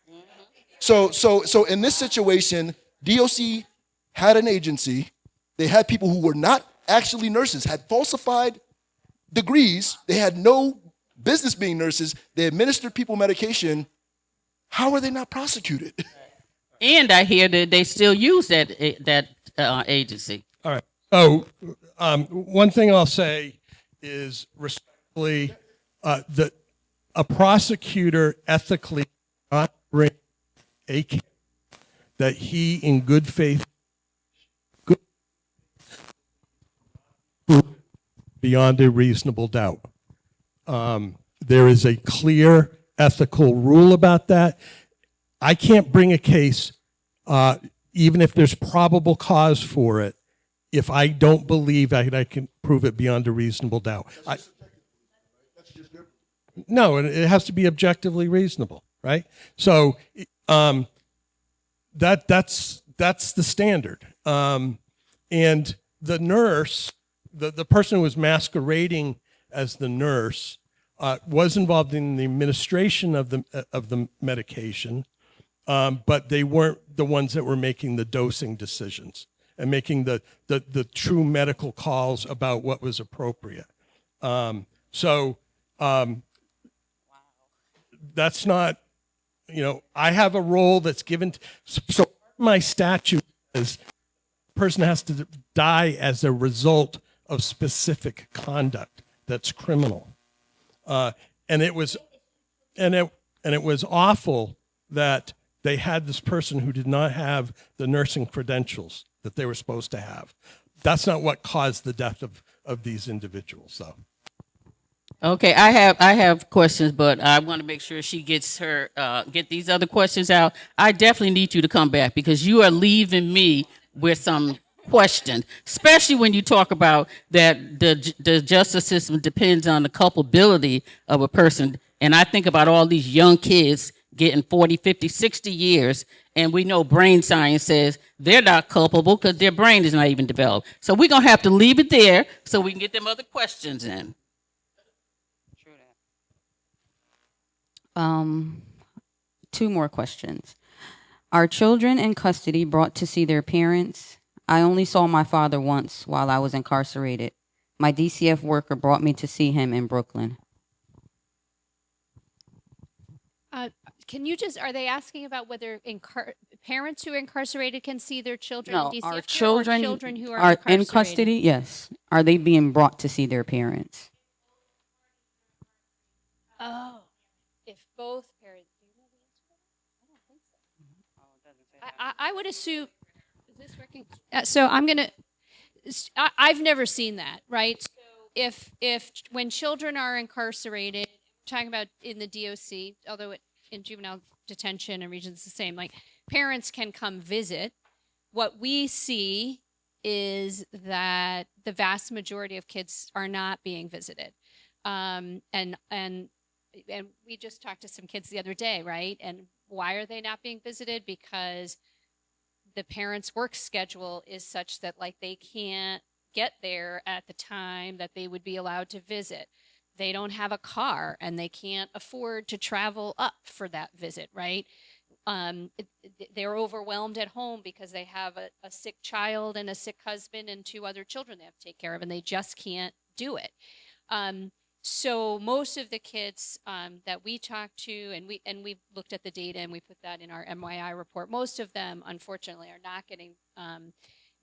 So in this situation, DOC had an agency. They had people who were not actually nurses, had falsified degrees. They had no business being nurses. They administered people medication. How are they not prosecuted?
And I hear that they still use that agency.
All right. So one thing I'll say is respectfully that a prosecutor ethically not bring a case that he in good faith beyond a reasonable doubt. There is a clear ethical rule about that. I can't bring a case, even if there's probable cause for it, if I don't believe I can prove it beyond a reasonable doubt. No, it has to be objectively reasonable, right? So that's the standard. And the nurse, the person who was masquerading as the nurse, was involved in the administration of the medication, but they weren't the ones that were making the dosing decisions and making the true medical calls about what was appropriate. That's not, I have a role that's given. So my statute says the person has to die as a result of specific conduct that's criminal. And it was awful that they had this person who did not have the nursing credentials that they were supposed to have. That's not what caused the death of these individuals, though.
Okay, I have questions, but I want to make sure she gets get these other questions out. I definitely need you to come back because you are leaving me with some questions, especially when you talk about that the justice system depends on the culpability of a person. And I think about all these young kids getting 40, 50, 60 years, and we know brain science says they're not culpable because their brain is not even developed. So we're going to have to leave it there so we can get them other questions in.
Two more questions. Are children in custody brought to see their parents? I only saw my father once while I was incarcerated. My DCF worker brought me to see him in Brooklyn.
Can you are they asking about whether parents who are incarcerated can see their children
No,
in DCF
our
care, or
children
children who
are in
incarcerated?
custody? Yes. Are they being brought to see their parents?
Oh, if both parents. Do you know the answer to that? I don't think so. I would assume. Is this working? So I'm gonna. I've never seen that, right? So if when children are incarcerated, talking about in the DOC, although in juvenile detention and regions the same, like parents can come visit. What we see is that the vast majority of kids are not being visited, and we just talked to some kids the other day, right? And why are they not being visited? Because the parents' work schedule is such that like they can't get there at the time that they would be allowed to visit. They don't have a car and they can't afford to travel up for that visit, right? They're overwhelmed at home because they have a sick child and a sick husband and 2 other children they have to take care of, and they just can't do it. So most of the kids that we talk to, and we've looked at the data and we put that in our MYI report, most of them, unfortunately, are not getting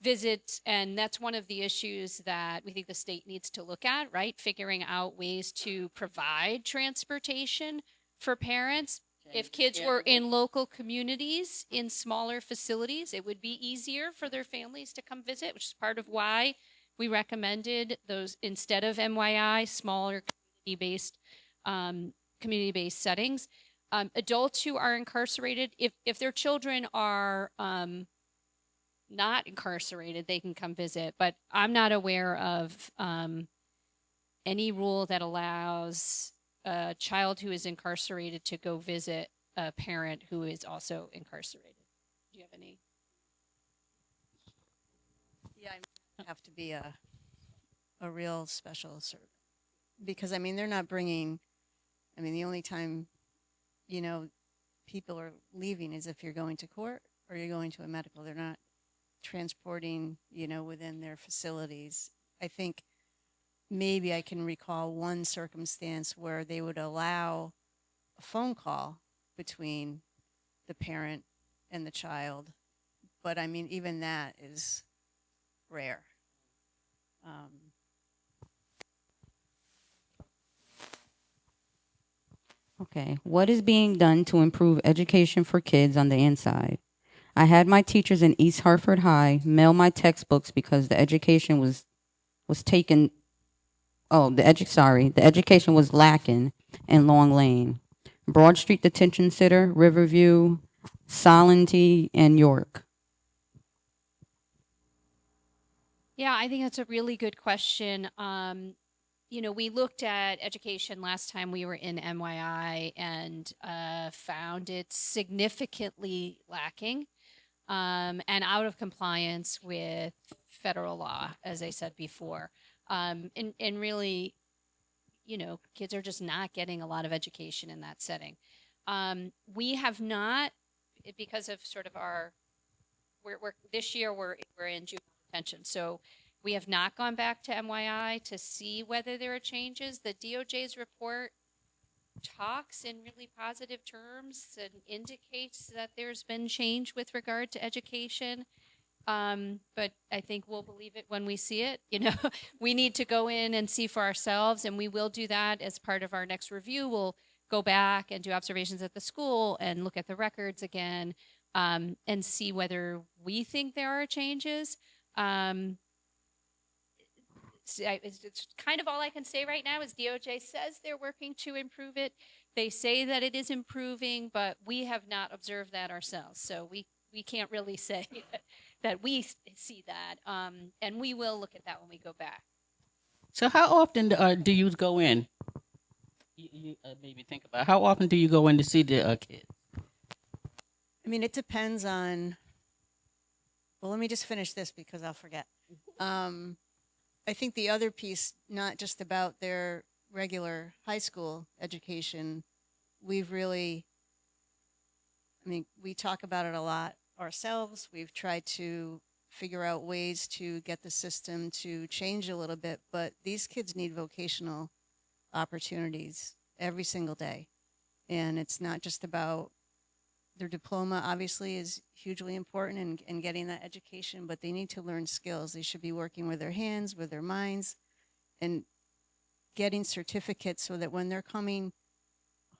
visits, and that's one of the issues that we think the state needs to look at, right? Figuring out ways to provide transportation for parents. If kids were in local communities, in smaller facilities, it would be easier for their families to come visit, which is part of why we recommended those, instead of MYI, smaller community-based settings. Adults who are incarcerated, if their children are not incarcerated, they can come visit. But I'm not aware of any rule that allows a child who is incarcerated to go visit a parent who is also incarcerated. Do you have any?
Yeah, I have to be a real special servant because I mean they're not bringing. I mean the only time, people are leaving is if you're going to court or you're going to a medical. They're not transporting, within their facilities. I think maybe I can recall one circumstance where they would allow a phone call between the parent and the child. But I mean, even that is rare.
Okay. What is being done to improve education for kids on the inside? I had my teachers in East Hartford High mail my textbooks because the education was taken. Oh, the education was lacking in Long Lane, Broad Street Detention Center, Riverview, Solentine, and York.
Yeah, I think that's a really good question. You know, we looked at education last time we were in MYI and found it significantly lacking and out of compliance with federal law, as I said before. And really, you know, kids are just not getting a lot of education in that setting. We have not, because of sort of our, this year we're in juvenile detention, so we have not gone back to MYI to see whether there are changes. The DOJ's report talks in really positive terms and indicates that there's been change with regard to education. But I think we'll believe it when we see it. You know, we need to go in and see for ourselves, and we will do that as part of our next review. We'll go back and do observations at the school and look at the records again, and see whether we think there are changes. It's kind of all I can say right now is DOJ says they're working to improve it. They say that it is improving, but we have not observed that ourselves. So we can't really say that we see that. And we will look at that when we go back.
So how often do you go in? You maybe think about how often do you go in to see the kids?
I mean, it depends on. Well, let me just finish this because I'll forget. I think the other piece, not just about their regular high school education, we've really, I mean, we talk about it a lot ourselves. We've tried to figure out ways to get the system to change a little bit, but these kids need vocational opportunities every single day. And it's not just about their diploma, obviously, is hugely important in getting that education, but they need to learn skills. They should be working with their hands, with their minds, and getting certificates so that when they're coming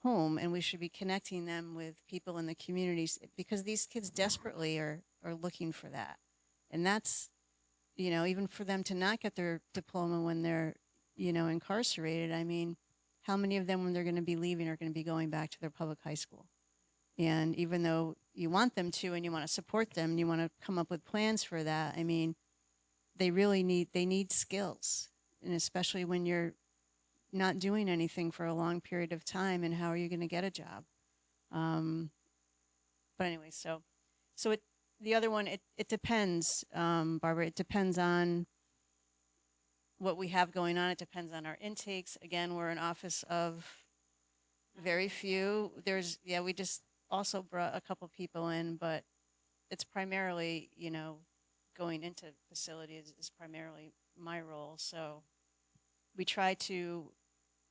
home, and we should be connecting them with people in the communities, because these kids desperately are looking for that. And that's, you know, even for them to not get their diploma when they're, you know, incarcerated, I mean, how many of them, when they're going to be leaving, are going to be going back to their public high school? And even though you want them to and you want to support them and you want to come up with plans for that, I mean, they need skills. And especially when you're not doing anything for a long period of time, and how are you going to get a job? But anyway, so the other one, it depends, Barbara, it depends on what we have going on. It depends on our intakes. Again, we're an office of very few. We just also brought a couple people in, but it's primarily, you know, going into facilities is primarily my role. So we try to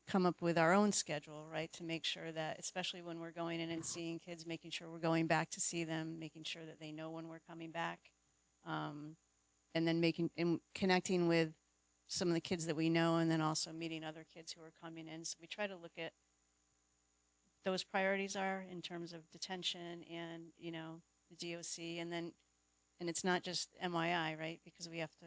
come up with our own schedule, right, to make sure that, especially when we're going in and seeing kids, making sure we're going back to see them, making sure that they know when we're coming back, and then connecting with some of the kids that we know, and then also meeting other kids who are coming in. So we try to look at those priorities are in terms of detention and, you know, the DOC, and it's not just MYI, right? Because we have to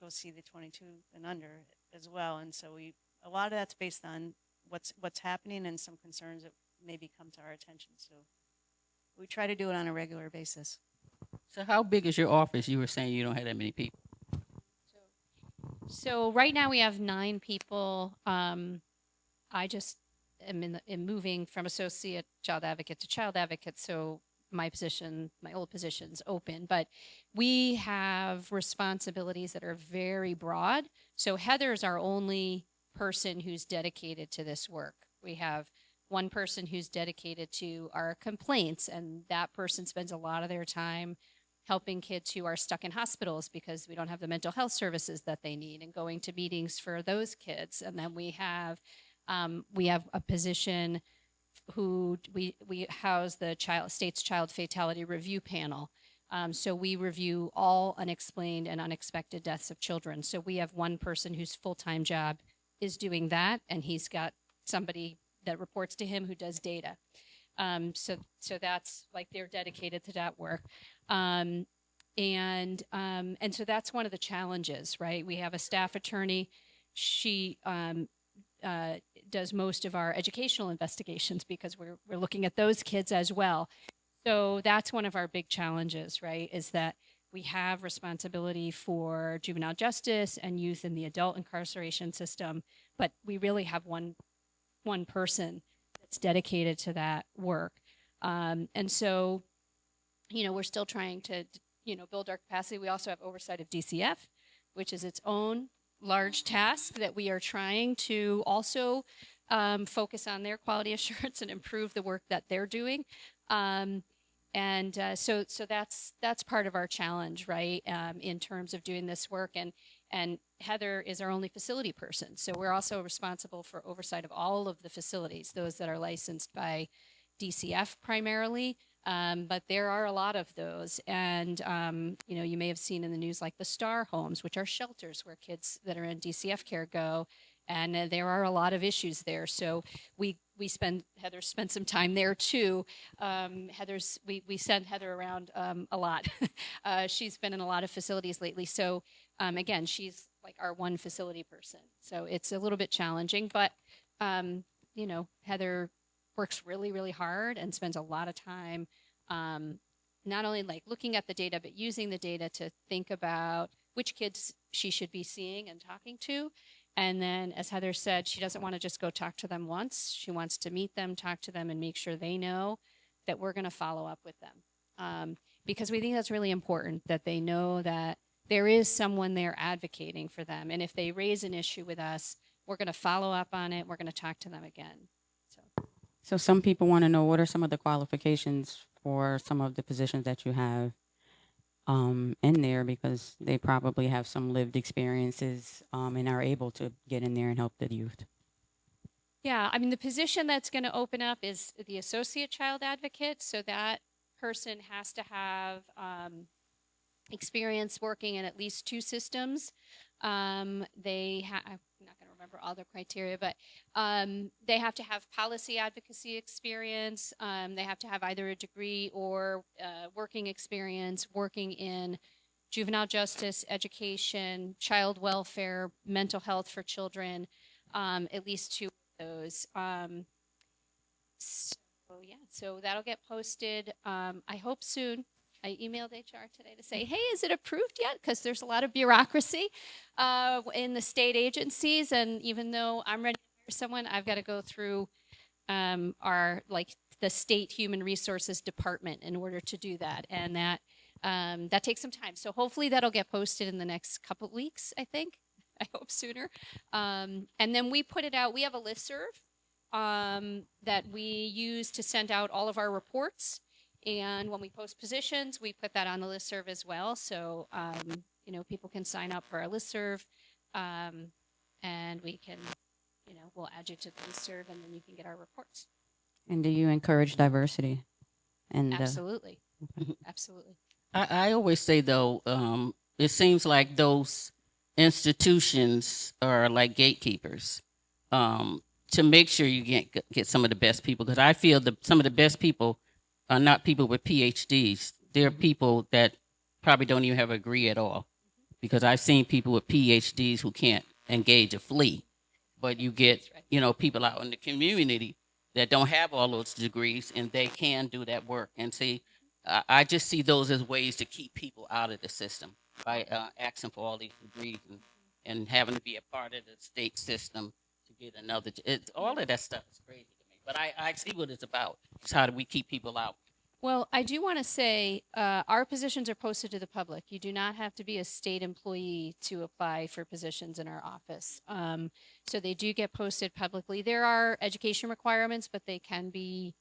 go see the 22 and under as well. And so a lot of that's based on what's happening and some concerns that maybe come to our attention. So we try to do it on a regular basis.
So how big is your office? You were saying you don't have that many people.
So right now we have 9 people. I just am in moving from associate child advocate to child advocate, so my old position's open, but we have responsibilities that are very broad. So Heather's our only person who's dedicated to this work. We have one person who's dedicated to our complaints, and that person spends a lot of their time helping kids who are stuck in hospitals because we don't have the mental health services that they need, and going to meetings for those kids. And then we have a position who we house the state's child fatality review panel. So we review all unexplained and unexpected deaths of children. So we have one person whose full-time job is doing that, and he's got somebody that reports to him who does data. So that's like they're dedicated to that work. And so that's one of the challenges, right? We have a staff attorney. She does most of our educational investigations because we're looking at those kids as well. So that's one of our big challenges, right? Is that we have responsibility for juvenile justice and youth in the adult incarceration system, but we really have one person that's dedicated to that work. And so, we're still trying to, build our capacity. We also have oversight of DCF, which is its own large task that we are trying to also focus on their quality assurance and improve the work that they're doing. So that's part of our challenge, right? In terms of doing this work, and Heather is our only facility person. So we're also responsible for oversight of all of the facilities, those that are licensed by DCF primarily. But there are a lot of those. And, you may have seen in the news like the Star Homes, which are shelters where kids that are in DCF care go. And there are a lot of issues there. So Heather spent some time there too. We send Heather around a lot. She's been in a lot of facilities lately. So again, she's like our one facility person. So it's a little bit challenging, but Heather works really, really hard and spends a lot of time not only like looking at the data, but using the data to think about which kids she should be seeing and talking to. And then, as Heather said, she doesn't want to just go talk to them once. She wants to meet them, talk to them, and make sure they know that we're going to follow up with them. Because we think that's really important, that they know that there is someone there advocating for them. And if they raise an issue with us, we're going to follow up on it. We're going to talk to them again.
So some people want to know, what are some of the qualifications for some of the positions that you have in there, because they probably have some lived experiences and are able to get in there and help the youth.
Yeah, I mean, the position that's going to open up is the associate child advocate. So that person has to have experience working in at least 2 systems. I'm not going to remember all the criteria, but they have to have policy advocacy experience. They have to have either a degree or working experience working in juvenile justice, education, child welfare, mental health for children, at least 2 of those. So that'll get posted, I hope soon. I emailed HR today to say, hey, is it approved yet? Because there's a lot of bureaucracy in the state agencies. And even though I'm ready to hire someone, I've got to go through the state human resources department in order to do that. And that takes some time. So hopefully that'll get posted in the next couple of weeks, I think. I hope sooner. And then we put it out. We have a listserv that we use to send out all of our reports. And when we post positions, we put that on the listserv as well. So, people can sign up for our listserv, and we can, we'll add you to the listserv, and then you can get our reports.
And do you encourage diversity?
Absolutely. Absolutely.
I always say, though, it seems like those institutions are like gatekeepers to make sure you get some of the best people. Because I feel some of the best people are not people with PhDs. They're people that probably don't even have a degree at all. Because I've seen people with PhDs who can't engage a flea. But you get, people out in the community that don't have all those degrees, and they can do that work. And see, I just see those as ways to keep people out of the system by asking for all these degrees and having to be a part of the state system to get another. All of that stuff is crazy to me. But I see what it's about. It's how do we keep people out.
Well, I do want to say our positions are posted to the public. You do not have to be a state employee to apply for positions in our office. So they do get posted publicly. There are education requirements, but they can be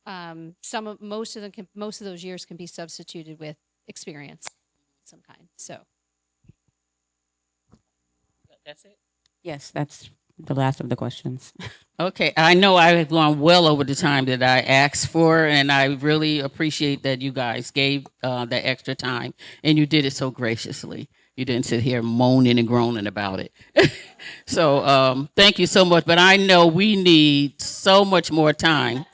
most of those years can be substituted with experience of some kind. So
That's it.
Yes, that's the last of the questions.
Okay, I know I have gone well over the time that I asked for, and I really appreciate that you guys gave that extra time, and you did it so graciously. You didn't sit here moaning and groaning about it. So thank you so much. But I know we need so much more time,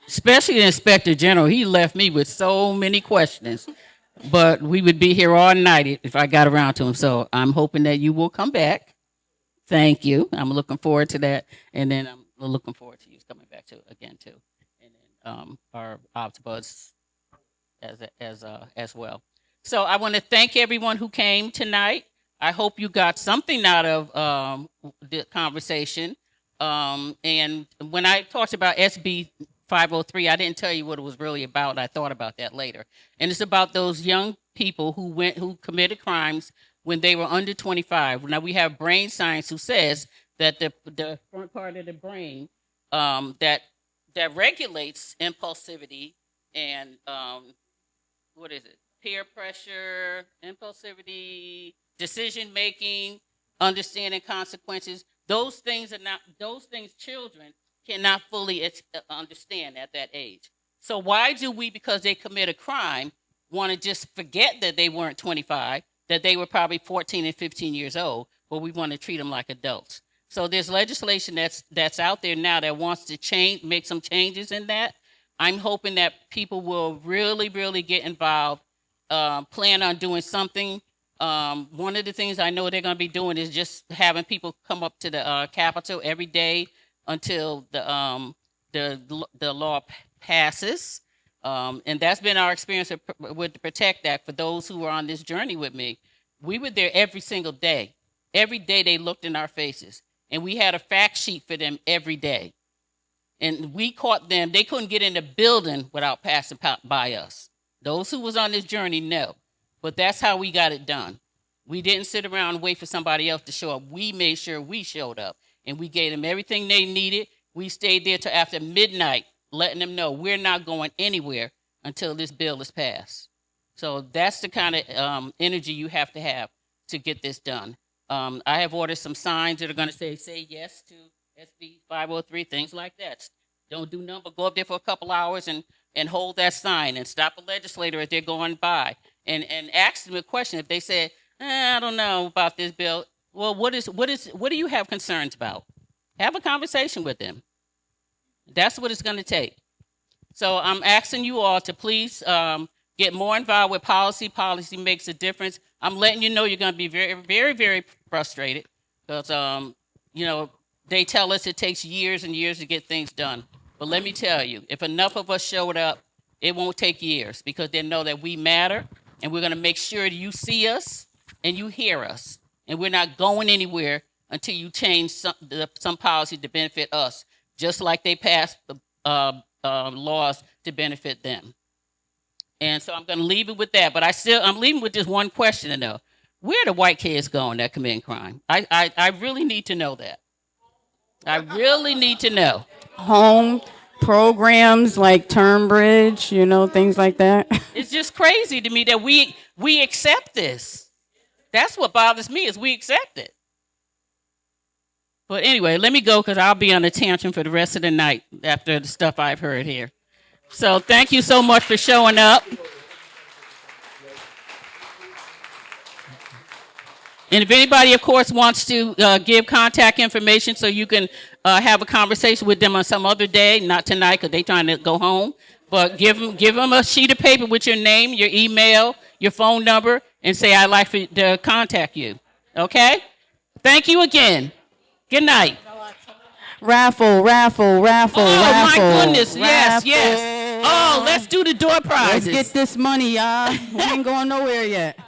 especially the Inspector General. He left me with so many questions, but we would be here all night if I got around to him. So I'm hoping that you will come back. Thank you. I'm looking forward to that, and then I'm looking forward to you coming back to again too, and then our Ombudsman as well. So I want to thank everyone who came tonight. I hope you got something out of the conversation. And when I talked about SB 503, I didn't tell you what it was really about. I thought about that later, and it's about those young people who committed crimes when they were under 25. Now we have brain science who says that the front part of the brain that regulates impulsivity and what is it? Peer pressure, impulsivity, decision making, understanding consequences. Those things children cannot fully understand at that age. So why do we, because they commit a crime, want to just forget that they weren't 25? That they were probably 14 and 15 years old, but we want to treat them like adults. So there's legislation that's out there now that wants to make some changes in that. I'm hoping that people will really, really get involved, plan on doing something. One of the things I know they're going to be doing is just having people come up to the Capitol every day until the law passes. And that's been our experience with the PROTECT Act. For those who were on this journey with me, we were there every single day. Every day they looked in our faces, and we had a fact sheet for them every day. And we caught them. They couldn't get in the building without passing by us. Those who was on this journey know. But that's how we got it done. We didn't sit around and wait for somebody else to show up. We made sure we showed up, and we gave them everything they needed. We stayed there till after midnight, letting them know we're not going anywhere until this bill is passed. So that's the kind of energy you have to get this done. I have ordered some signs that are going to say yes to SB 503, things like that. Don't do nothing but go up there for a couple hours and hold that sign and stop a legislator as they're going by and ask them a question. If they say, I don't know about this bill, well, what do you have concerns about? Have a conversation with them. That's what it's going to take. So I'm asking you all to please get more involved with policy. Policy makes a difference. I'm letting you know you're going to be very, very, very frustrated because, they tell us it takes years and years to get things done. But let me tell you, if enough of us showed up, it won't take years because they know that we matter, and we're going to make sure that you see us and you hear us. And we're not going anywhere until you change some policy to benefit us, just like they passed the laws to benefit them. And so I'm going to leave it with that. But I'm leaving with just one question, though. Where do white kids going that commit crime? I really need to know that. I really need to know.
Home programs like Term Bridge, things like that.
It's just crazy to me that we accept this. That's what bothers me is we accept it. But anyway, let me go because I'll be on a tantrum for the rest of the night after the stuff I've heard here. So thank you so much for showing up. And if anybody, of course, wants to give contact information so you can have a conversation with them on some other day, not tonight because they're trying to go home, but give them a sheet of paper with your name, your email, your phone number, and say, I'd like to contact you. Okay? Thank you again. Good night.
Raffle.
Oh, my goodness.
Raffle.
Yes. Oh, let's do the door prizes.
Let's get this money, y'all. We ain't going nowhere yet.